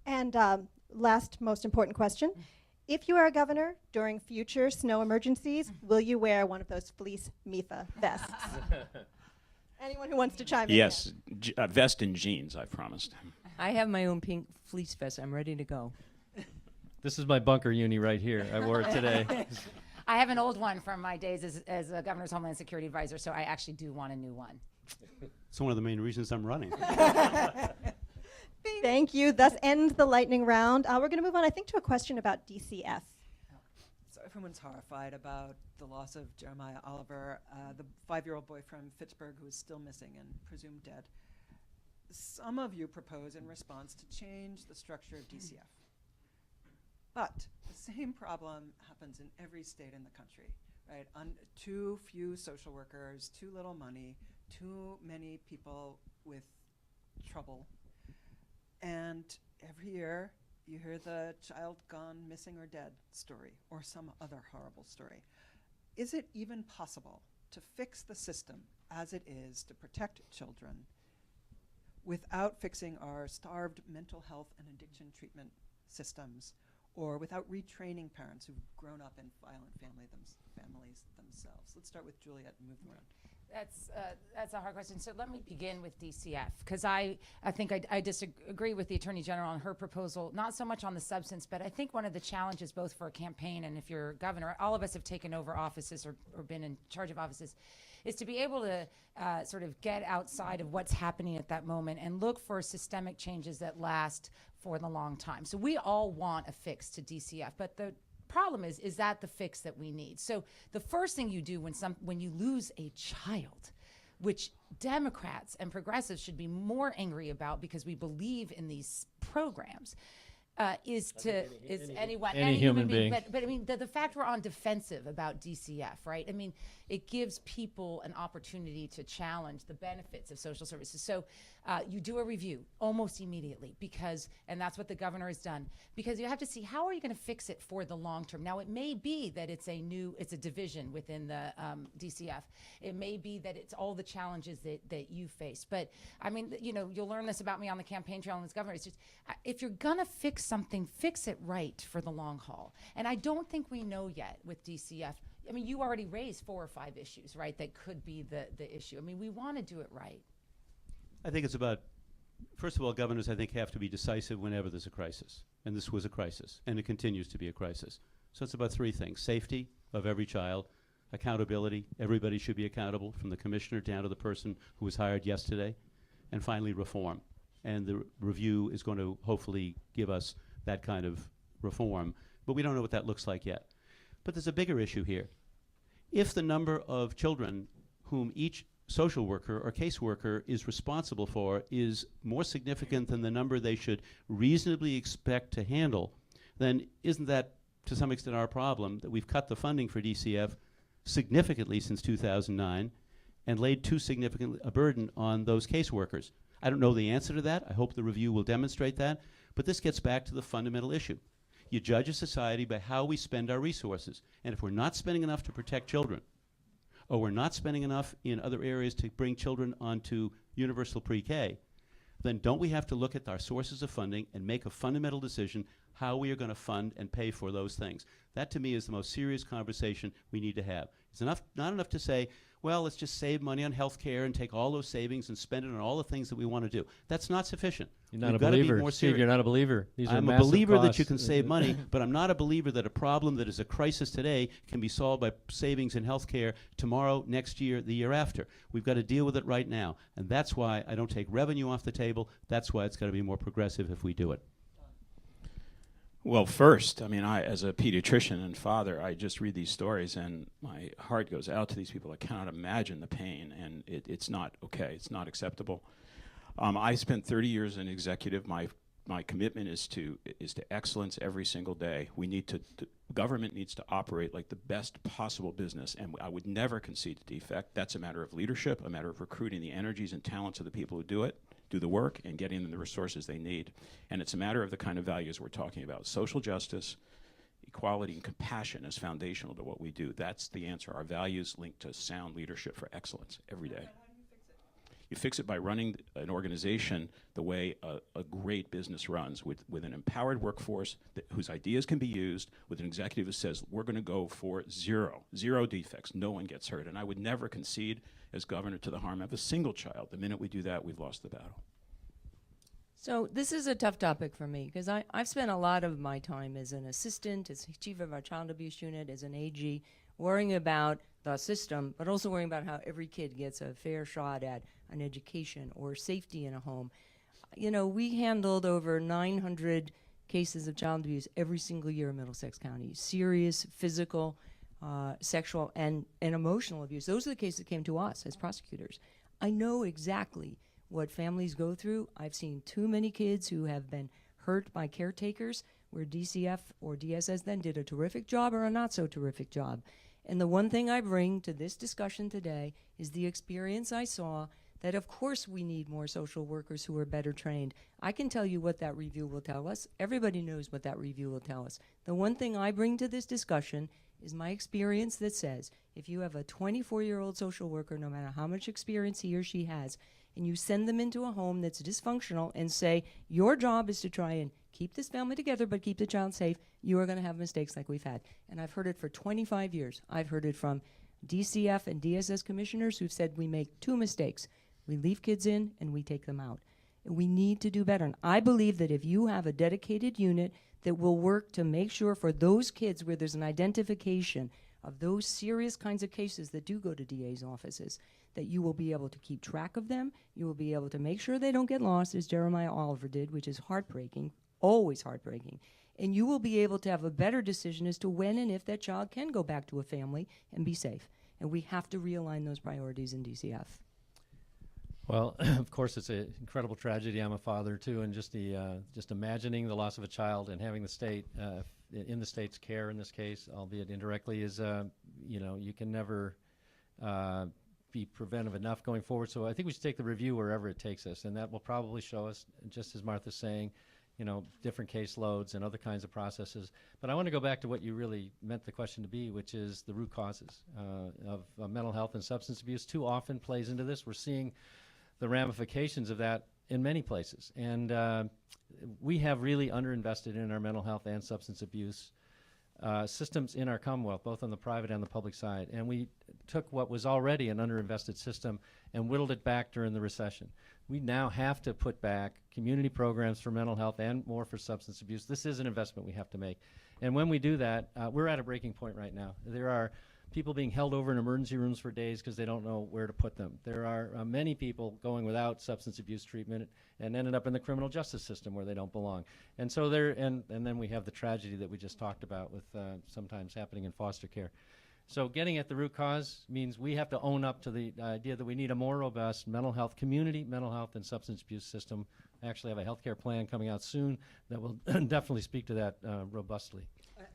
And last most important question. If you are a governor during future snow emergencies, will you wear one of those fleece MIFA vests? Anyone who wants to chime in? Yes. Vest and jeans, I promised. I have my own pink fleece vest. I'm ready to go. This is my bunker uni right here. I wore it today. I have an old one from my days as a governor's Homeland Security advisor, so I actually do want a new one. It's one of the main reasons I'm running. Thank you. Thus ends the lightning round. We're going to move on, I think, to a question about DCF. So everyone's horrified about the loss of Jeremiah Oliver, the 5-year-old boy from Fitchburg who is still missing and presumed dead. Some of you propose in response to change the structure of DCF. But the same problem happens in every state in the country, right? Too few social workers, too little money, too many people with trouble. And every year you hear the child gone missing or dead story or some other horrible story. Is it even possible to fix the system as it is to protect children without fixing our starved mental health and addiction treatment systems, or without retraining parents who've grown up in violent families themselves? Let's start with Juliette and move them around. That's a hard question. So let me begin with DCF, because I think I disagree with the Attorney General on her proposal, not so much on the substance, but I think one of the challenges both for a campaign and if you're governor, all of us have taken over offices or been in charge of offices, is to be able to sort of get outside of what's happening at that moment and look for systemic changes that last for the long time. So we all want a fix to DCF, but the problem is that the fix that we need? So the first thing you do when you lose a child, which Democrats and progressives should be more angry about because we believe in these programs, is any human being. But I mean, the fact we're on defensive about DCF, right? I mean, it gives people an opportunity to challenge the benefits of social services. So you do a review almost immediately and that's what the governor has done, because you have to see how are you going to fix it for the long term. Now, it may be that it's a division within the DCF. It may be that it's all the challenges that you face. But I mean, you'll learn this about me on the campaign trail and as governor. It's just, if you're going to fix something, fix it right for the long haul. And I don't think we know yet with DCF. I mean, you already raised 4 or 5 issues, right, that could be the issue. I mean, we want to do it right. I think it's about, first of all, governors, I think, have to be decisive whenever there's a crisis. And this was a crisis, and it continues to be a crisis. So it's about 3 things: safety of every child, accountability, everybody should be accountable, from the commissioner down to the person who was hired yesterday, and finally, reform. And the review is going to hopefully give us that kind of reform, but we don't know what that looks like yet. But there's a bigger issue here. If the number of children whom each social worker or caseworker is responsible for is more significant than the number they should reasonably expect to handle, then isn't that to some extent our problem, that we've cut the funding for DCF significantly since 2009 and laid too significant a burden on those caseworkers? I don't know the answer to that. I hope the review will demonstrate that. But this gets back to the fundamental issue. You judge a society by how we spend our resources. And if we're not spending enough to protect children, or we're not spending enough in other areas to bring children onto universal pre-K, then don't we have to look at our sources of funding and make a fundamental decision how we are going to fund and pay for those things? That, to me, is the most serious conversation we need to have. It's not enough to say, well, let's just save money on health care and take all those savings and spend it on all the things that we want to do. That's not sufficient. You're not We've a gotta be believer. more Steve, serious. you're not a believer. These are I'm a massive believer that costs. you can save money, but I'm not a believer that a problem that is a crisis today can be solved by savings in health care tomorrow, next year, the year after. We've got to deal with it right now. And that's why I don't take revenue off the table. That's why it's got to be more progressive if we do it. Well, first, I mean, as a pediatrician and father, I just read these stories and my heart goes out to these people. I cannot imagine the pain, and it's not okay. It's not acceptable. I spent 30 years in executive. My commitment is to excellence every single day. We need the government needs to operate like the best possible business, and I would never concede to defect. That's a matter of leadership, a matter of recruiting the energies and talents of the people who do the work, and getting them the resources they need. And it's a matter of the kind of values we're talking about. Social justice, equality, and compassion is foundational to what we do. That's the answer. Our values linked to sound leadership for excellence every day. You fix it by running an organization the way a great business runs, with an empowered workforce whose ideas can be used, with an executive who says, we're going to go for zero defects, no one gets hurt. And I would never concede as governor to the harm of a single child. The minute we do that, we've lost the battle. So this is a tough topic for me because I've spent a lot of my time as an assistant, as chief of our child abuse unit, as an AG, worrying about the system, but also worrying about how every kid gets a fair shot at an education or safety in a home. You know, we handled over 900 cases of child abuse every single year in Middlesex County. Serious physical, sexual, and emotional abuse. Those are the cases that came to us as prosecutors. I know exactly what families go through. I've seen too many kids who have been hurt by caretakers, where DCF or DSS then did a terrific job or a not so terrific job. And the one thing I bring to this discussion today is the experience I saw that of course we need more social workers who are better trained. I can tell you what that review will tell us. Everybody knows what that review will tell us. The one thing I bring to this discussion is my experience that says if you have a 24-year-old social worker, no matter how much experience he or she has, and you send them into a home that's dysfunctional and say, your job is to try and keep this family together but keep the child safe, you are going to have mistakes like we've had. And I've heard it for 25 years. I've heard it from DCF and DSS commissioners who've said we make two mistakes. We leave kids in and we take them out. And we need to do better. And I believe that if you have a dedicated unit that will work to make sure for those kids where there's an identification of those serious kinds of cases that do go to DA's offices, that you will be able to keep track of them, you will be able to make sure they don't get lost, as Jeremiah Oliver did, which is heartbreaking, always heartbreaking. And you will be able to have a better decision as to when and if that child can go back to a family and be safe. And we have to realign those priorities in DCF. Well, of course, it's an incredible tragedy. I'm a father too, and just imagining the loss of a child and having the state in the state's care in this case, albeit indirectly, is you can never be preventive enough going forward. So I think we should take the review wherever it takes us, and that will probably show us, just as Martha's saying, different caseloads and other kinds of processes. But I want to go back to what you really meant the question to be, which is the root causes of mental health and substance abuse. Too often plays into this. We're seeing the ramifications of that in many places. And we have really underinvested in our mental health and substance abuse systems in our Commonwealth, both on the private and the public side. And we took what was already an underinvested system and whittled it back during the recession. We now have to put back community programs for mental health and more for substance abuse. This is an investment we have to make. And when we do that, we're at a breaking point right now. There are people being held over in emergency rooms for days because they don't know where to put them. There are many people going without substance abuse treatment and ended up in the criminal justice system where they don't belong. And so and then we have the tragedy that we just talked about with sometimes happening in foster care. So getting at the root cause means we have to own up to the idea that we need a more robust mental health community, mental health and substance abuse system. I actually have a healthcare plan coming out soon that will definitely speak to that robustly.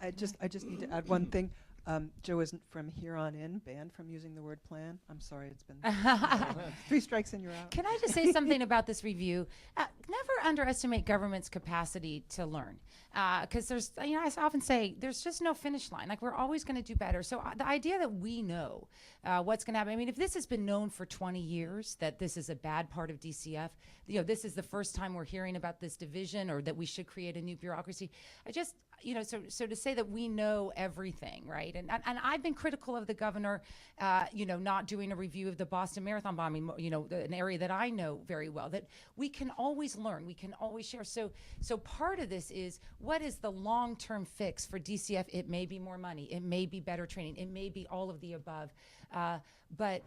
I just need to add one thing. Joe isn't from here on in banned from using the word plan. I'm sorry, it's been 3 strikes and you're out. Can I just say something about this review? Never underestimate government's capacity to learn. Because there's, I often say, there's just no finish line. Like, we're always going to do better. So the idea that we know what's going to happen, I mean, if this has been known for 20 years, that this is a bad part of DCF, this is the first time we're hearing about this division or that we should create a new bureaucracy. so to say that we know everything, right? And I've been critical of the governor, not doing a review of the Boston Marathon bombing, an area that I know very well, that we can always learn, we can always share. So part of this is, what is the long-term fix for DCF? It may be more money, it may be better training, it may be all of the above. But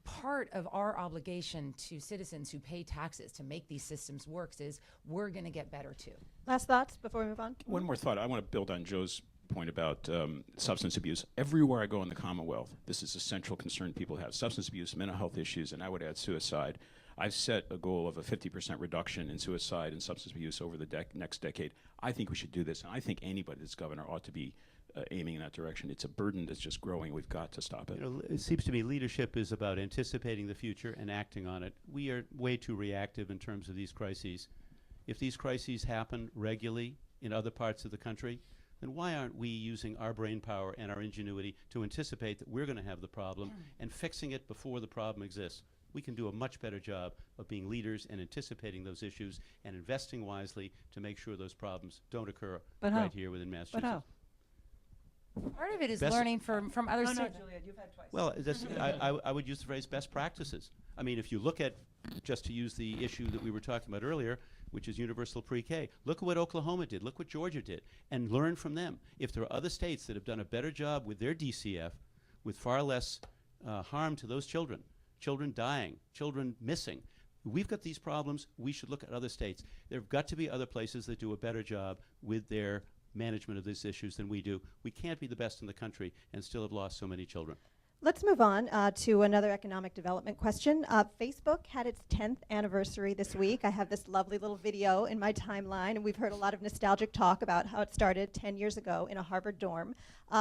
part of our obligation to citizens who pay taxes to make these systems work is we're going to get better too. Last thoughts before we move on? One more thought. I want to build on Joe's point about substance abuse. Everywhere I go in the Commonwealth, this is a central concern people have: substance abuse, mental health issues, and I would add suicide. I've set a goal of a 50% reduction in suicide and substance abuse over the next decade. I think we should do this, and I think anybody that's governor ought to be aiming in that direction. It's a burden that's just growing. We've got to stop it. It seems to me leadership is about anticipating the future and acting on it. We are way too reactive in terms of these crises. If these crises happen regularly in other parts of the country, then why aren't we using our brain power and our ingenuity to anticipate that we're going to have the problem and fixing it before the problem exists? We can do a much better job of being leaders and anticipating those issues and investing wisely to make sure those problems don't occur right here within Massachusetts. But how? Part of it is Best- learning from other No, states. Juliette, you've had twice. Well, I would use the phrase best practices. I mean, if you look at, just to use the issue that we were talking about earlier, which is universal pre-K, look at what Oklahoma did, look what Georgia did, and learn from them. If there are other states that have done a better job with their DCF, with far less harm to those children dying, children missing, we've got these problems, we should look at other states. There have got to be other places that do a better job with their management of these issues than we do. We can't be the best in the country and still have lost so many children. Let's move on to another economic development question. Facebook had its 10th anniversary this week. I have this lovely little video in my timeline, and we've heard a lot of nostalgic talk about how it started 10 years ago in a Harvard dorm.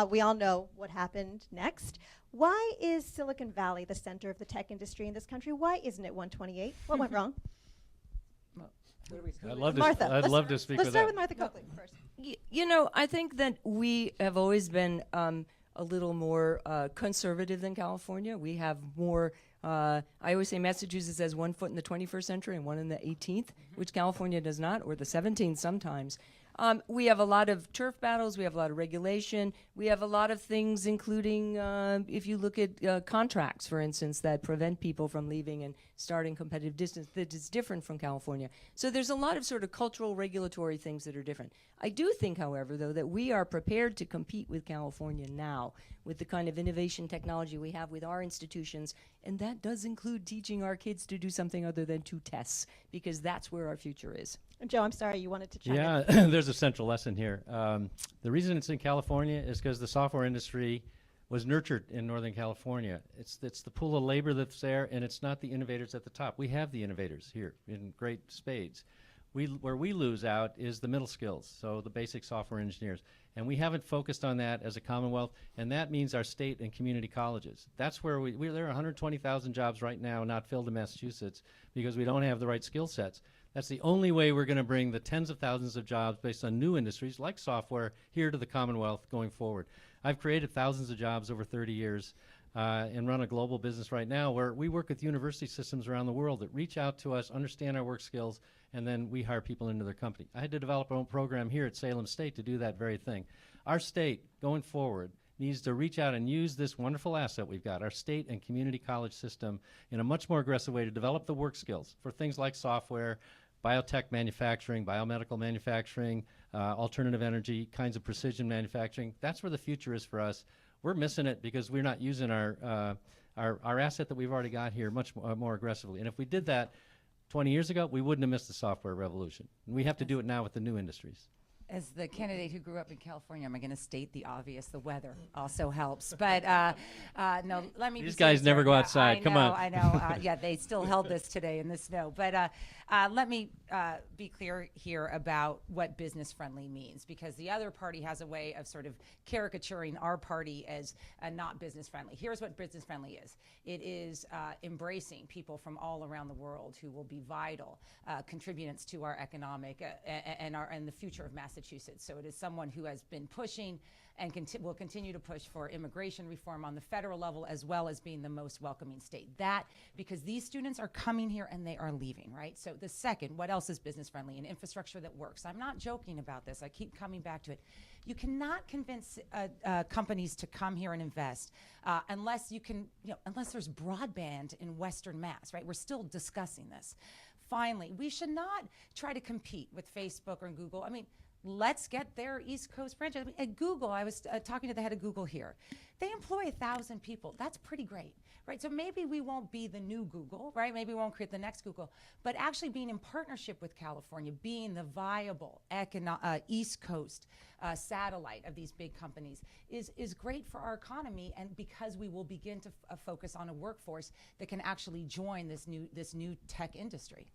We all know what happened next. Why is Silicon Valley the center of the tech industry in this country? Why isn't it 128? What went wrong? I'd love Martha, I'd love to speak let's with start that. with Martha Coakley first. I think that we have always been a little more conservative than California. We have more, I always say Massachusetts has 1 foot in the 21st century and one in the 18th, which California does not, or the 17th sometimes. We have a lot of turf battles. We have a lot of regulation. We have a lot of things, including if you look at contracts, for instance, that prevent people from leaving and starting competitive distance, that is different from California. So there's a lot of sort of cultural regulatory things that are different. I do think, however, though, that we are prepared to compete with California now with the kind of innovation technology we have with our institutions, and that does include teaching our kids to do something other than 2 tests, because that's where our future is. Joe, I'm sorry, you wanted to chime in. Yeah, there's a central lesson here. The reason it's in California is because the software industry was nurtured in Northern California. It's the pool of labor that's there, and it's not the innovators at the top. We have the innovators here in great spades. Where we lose out is the middle skills, so the basic software engineers. And we haven't focused on that as a Commonwealth, and that means our state and community colleges. That's where there are 120,000 jobs right now not filled in Massachusetts because we don't have the right skill sets. That's the only way we're going to bring the tens of thousands of jobs based on new industries like software here to the Commonwealth going forward. I've created thousands of jobs over 30 years and run a global business right now where we work with university systems around the world that reach out to us, understand our work skills, and then we hire people into their company. I had to develop our own program here at Salem State to do that very thing. Our state, going forward, needs to reach out and use this wonderful asset we've got, our state and community college system, in a much more aggressive way to develop the work skills for things like software, biotech manufacturing, biomedical manufacturing, alternative energy, kinds of precision manufacturing. That's where the future is for us. We're missing it because we're not using our asset that we've already got here much more aggressively. And if we did that 20 years ago, we wouldn't have missed the software revolution. And we have to do it now with the new industries. As the candidate who grew up in California, I'm going to state the obvious. The weather also helps. But no, let me These be guys serious never here. go Yeah, outside. Come on. I know. Yeah, they still held this today in the snow. But let me be clear here about what business-friendly means, because the other party has a way of sort of caricaturing our party as not business-friendly. Here's what business-friendly is. It is embracing people from all around the world who will be vital contributors to our economic and the future of Massachusetts. Massachusetts. So it is someone who has been pushing and will continue to push for immigration reform on the federal level, as well as being the most welcoming state. That, because these students are coming here and they are leaving, right? So the second, what else is business friendly? An infrastructure that works. I'm not joking about this. I keep coming back to it. You cannot convince companies to come here and invest unless you can, unless there's broadband in Western Mass, right? We're still discussing this. Finally, we should not try to compete with Facebook or Google. I mean, let's get their East Coast franchise. At Google, I was talking to the head of Google here. They employ 1,000 people. That's pretty great, right? So maybe we won't be the new Google, right? Maybe we won't create the next Google, but actually being in partnership with California, being the viable East Coast satellite of these big companies is great for our economy, and because we will begin to focus on a workforce that can actually join this new tech industry.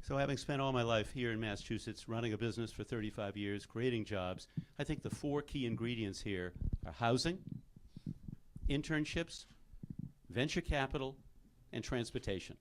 So having spent all my life here in Massachusetts, running a business for 35 years, creating jobs, I think the 4 key ingredients here are housing, internships, venture capital, and transportation.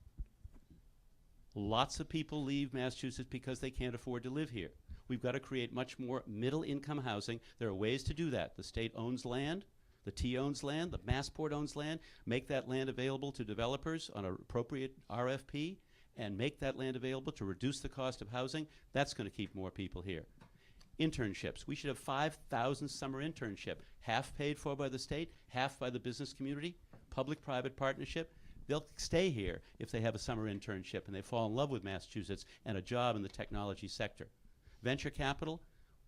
Lots of people leave Massachusetts because they can't afford to live here. We've got to create much more middle-income housing. There are ways to do that. The state owns land. The T owns land. The Massport owns land. Make that land available to developers on an appropriate RFP, and make that land available to reduce the cost of housing. That's going to keep more people here. Internships. We should have 5,000 summer internship, half paid for by the state, half by the business community, public-private partnership. They'll stay here if they have a summer internship and they fall in love with Massachusetts and a job in the technology sector. Venture capital.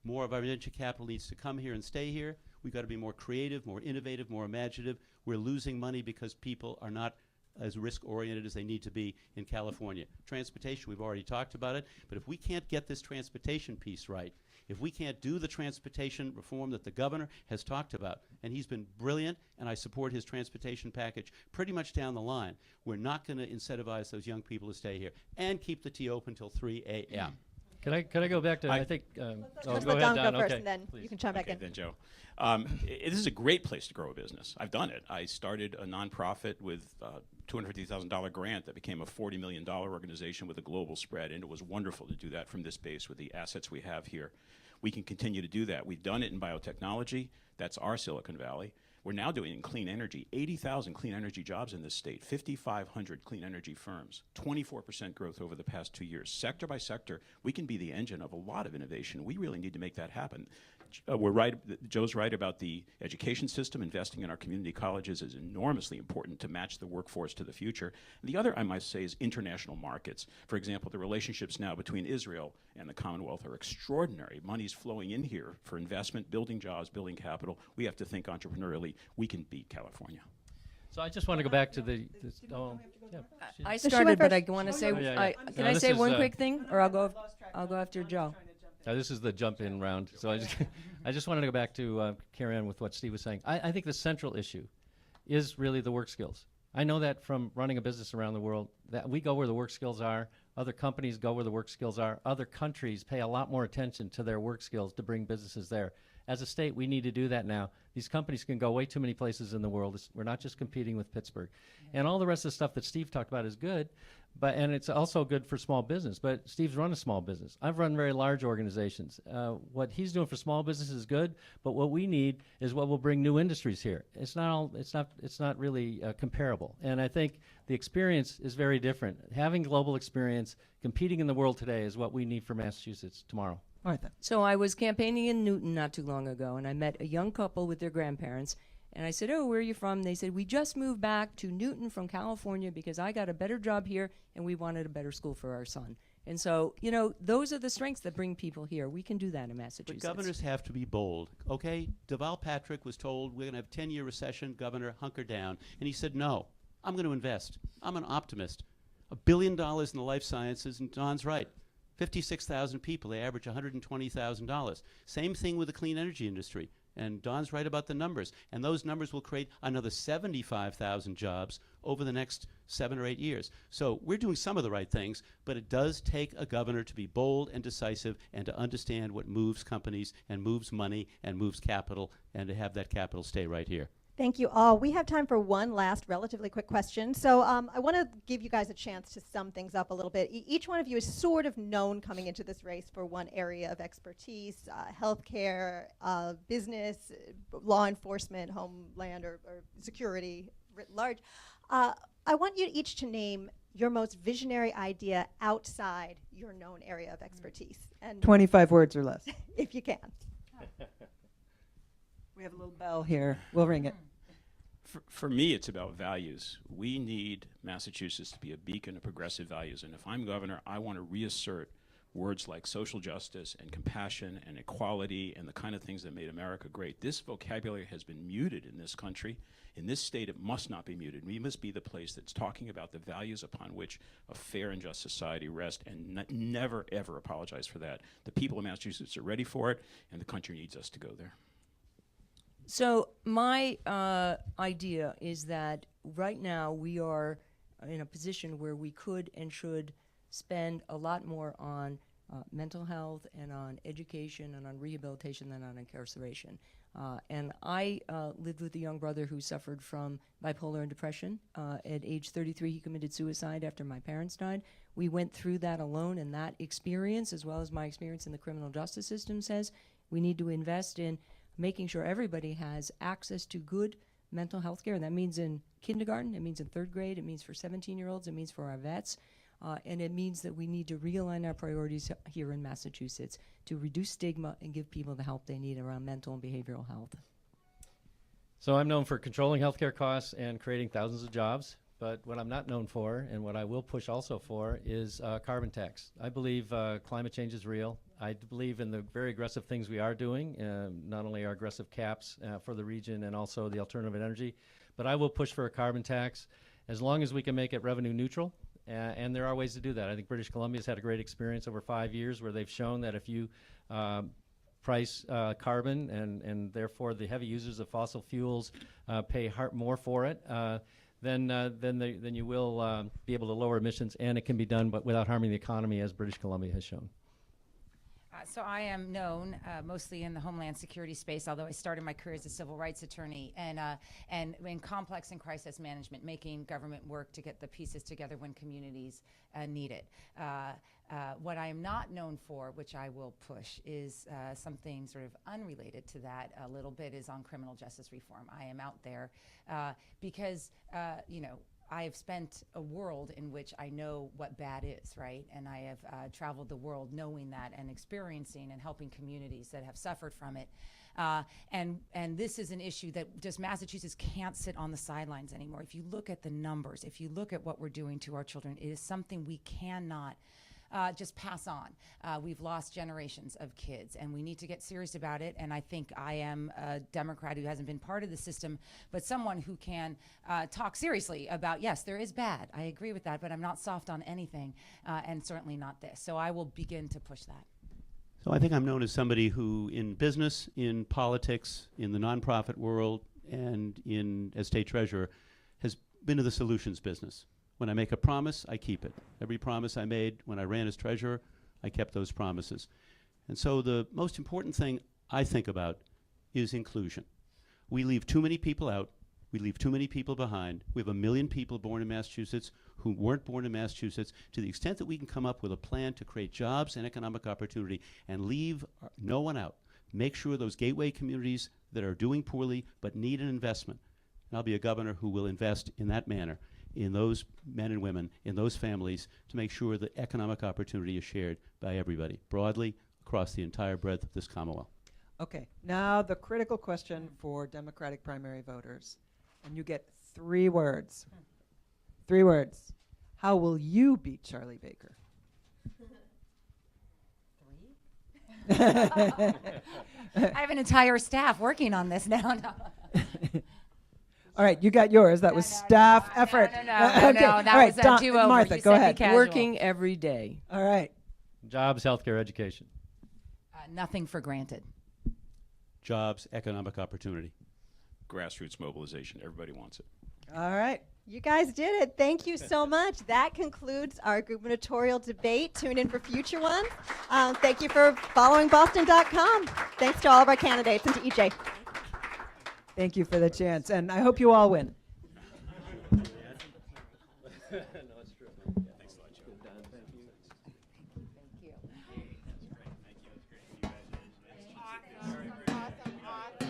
More of our venture capital needs to come here and stay here. We've got to be more creative, more innovative, more imaginative. We're losing money because people are not as risk-oriented as they need to be in California. Transportation, we've already talked about it, but if we can't get this transportation piece right, if we can't do the transportation reform that the governor has talked about, and he's been brilliant, and I support his transportation package pretty much down the line, we're not going to incentivize those young people to stay here and keep the T open till 3 a.m. Can I go back to, I think, Let's go let ahead, Don Don. go first, Okay, and then please. you can chime back in. Then Joe. This is a great place to grow a business. I've done it. I started a nonprofit with a $250,000 grant that became a $40 million organization with a global spread, and it was wonderful to do that from this base with the assets we have here. We can continue to do that. We've done it in biotechnology. That's our Silicon Valley. We're now doing it in clean energy. 80,000 clean energy jobs in this state, 5,500 clean energy firms, 24% growth over the past 2 years. Sector by sector, we can be the engine of a lot of innovation. We really need to make that happen. We're right, Joe's right about the education system. Investing in our community colleges is enormously important to match the workforce to the future. And the other, I must say, is international markets. For example, the relationships now between Israel and the Commonwealth are extraordinary. Money's flowing in here for investment, building jobs, building capital. We have to think entrepreneurially. We can beat California. So I just want to go back to the I she started, went but I first. want to say, yeah. can No, I this say is, one quick thing, or I'll go after Joe. This is the jump-in round. So I just wanted to go back to carry on with what Steve was saying. I think the central issue is really the work skills. I know that from running a business around the world, that we go where the work skills are. Other companies go where the work skills are. Other countries pay a lot more attention to their work skills to bring businesses there. As a state, we need to do that now. These companies can go way too many places in the world. We're not just competing with Pittsburgh. And all the rest of the stuff that Steve talked about is good, and it's also good for small business. But Steve's run a small business. I've run very large organizations. What he's doing for small business is good, but what we need is what will bring new industries here. It's not really comparable. And I think the experience is very different. Having global experience, competing in the world today is what we need for Massachusetts tomorrow. All right, then. So I was campaigning in Newton not too long ago, and I met a young couple with their grandparents. And I said, "Oh, where are you from?" They said, "We just moved back to Newton from California because I got a better job here, and we wanted a better school for our son." And so, those are the strengths that bring people here. We can do that in But Massachusetts. governors have to be bold, okay? Deval Patrick was told we're going to have a 10-year recession, governor, hunker down. And he said, no, I'm going to invest. I'm an optimist. $1 billion in the life sciences, and Don's right. 56,000 people, they average $120,000. Same thing with the clean energy industry. And Don's right about the numbers. And those numbers will create another 75,000 jobs over the next 7 or 8 years. So we're doing some of the right things, but it does take a governor to be bold and decisive and to understand what moves companies and moves money and moves capital and to have that capital stay right here. Thank you all. We have time for one last relatively quick question. So I want to give you guys a chance to sum things up a little bit. Each one of you is sort of known coming into this race for one area of expertise, healthcare, business, law enforcement, homeland, or security writ large. I want you each to name your most visionary idea outside your known area of expertise. And 25 words or less. if you can. We have a little bell here. We'll ring it. For me, it's about values. We need Massachusetts to be a beacon of progressive values. And if I'm governor, I want to reassert words like social justice and compassion and equality and the kind of things that made America great. This vocabulary has been muted in this country. In this state, it must not be muted. We must be the place that's talking about the values upon which a fair and just society rests, and never, ever apologize for that. The people of Massachusetts are ready for it, and the country needs us to go there. So my idea is that right now we are in a position where we could and should spend a lot more on mental health and on education and on rehabilitation than on incarceration. And I lived with a young brother who suffered from bipolar and depression. At age 33, he committed suicide after my parents died. We went through that alone, and that experience, as well as my experience in the criminal justice system, says we need to invest in making sure everybody has access to good mental health care. And that means in kindergarten, it means in third grade, it means for 17-year-olds, it means for our vets. And it means that we need to realign our priorities here in Massachusetts to reduce stigma and give people the help they need around mental and behavioral health. So I'm known for controlling healthcare costs and creating thousands of jobs. But what I'm not known for, and what I will push also for, is carbon tax. I believe climate change is real. I believe in the very aggressive things we are doing, not only our aggressive caps for the region and also the alternative energy, but I will push for a carbon tax as long as we can make it revenue neutral. And there are ways to do that. I think British Columbia's had a great experience over 5 years where they've shown that if you price carbon and therefore the heavy users of fossil fuels pay more for it, then you will be able to lower emissions, and it can be done but without harming the economy, as British Columbia has shown. So I am known mostly in the Homeland Security space, although I started my career as a civil rights attorney, and in complex and crisis management, making government work to get the pieces together when communities need it. What I am not known for, which I will push, is something sort of unrelated to that a little bit, is on criminal justice reform. I am out there because, I have spent a world in which I know what bad is, right? And I have traveled the world knowing that and experiencing and helping communities that have suffered from it. And this is an issue that just Massachusetts can't sit on the sidelines anymore. If you look at the numbers, if you look at what we're doing to our children, it is something we cannot just pass on. We've lost generations of kids, and we need to get serious about it. And I think I am a Democrat who hasn't been part of the system, but someone who can talk seriously about, yes, there is bad. I agree with that, but I'm not soft on anything, and certainly not this. So I will begin to push that. So I think I'm known as somebody who, in business, in politics, in the nonprofit world, and as state treasurer, has been to the solutions business. When I make a promise, I keep it. Every promise I made when I ran as treasurer, I kept those promises. And so the most important thing I think about is inclusion. We leave too many people out. We leave too many people behind. We have 1 million people born in Massachusetts who weren't born in Massachusetts. To the extent that we can come up with a plan to create jobs and economic opportunity and leave no one out, make sure those gateway communities that are doing poorly but need an investment, and I'll be a governor who will invest in that manner, in those men and women, in those families, to make sure that economic opportunity is shared by everybody, broadly, across the entire breadth of this Commonwealth. Okay, now the critical question for Democratic primary voters. And you get 3 words. 3 words. How will you beat Charlie Baker? 3? I have an entire staff working on this now. No. All right, you got yours. That was staff effort. No, Okay. that All right, was a do-over. Martha, You go said be ahead. casual. Working every day. All right. Jobs, healthcare, education. Nothing for granted. Jobs, economic opportunity. Grassroots mobilization. Everybody wants it. All right. You guys did it. Thank you so much. That concludes our gubernatorial debate. Tune in for future ones. Thank you for following Boston.com. Thanks to all of our candidates and to EJ. Thank you for the chance, and I hope you all win. Awesome.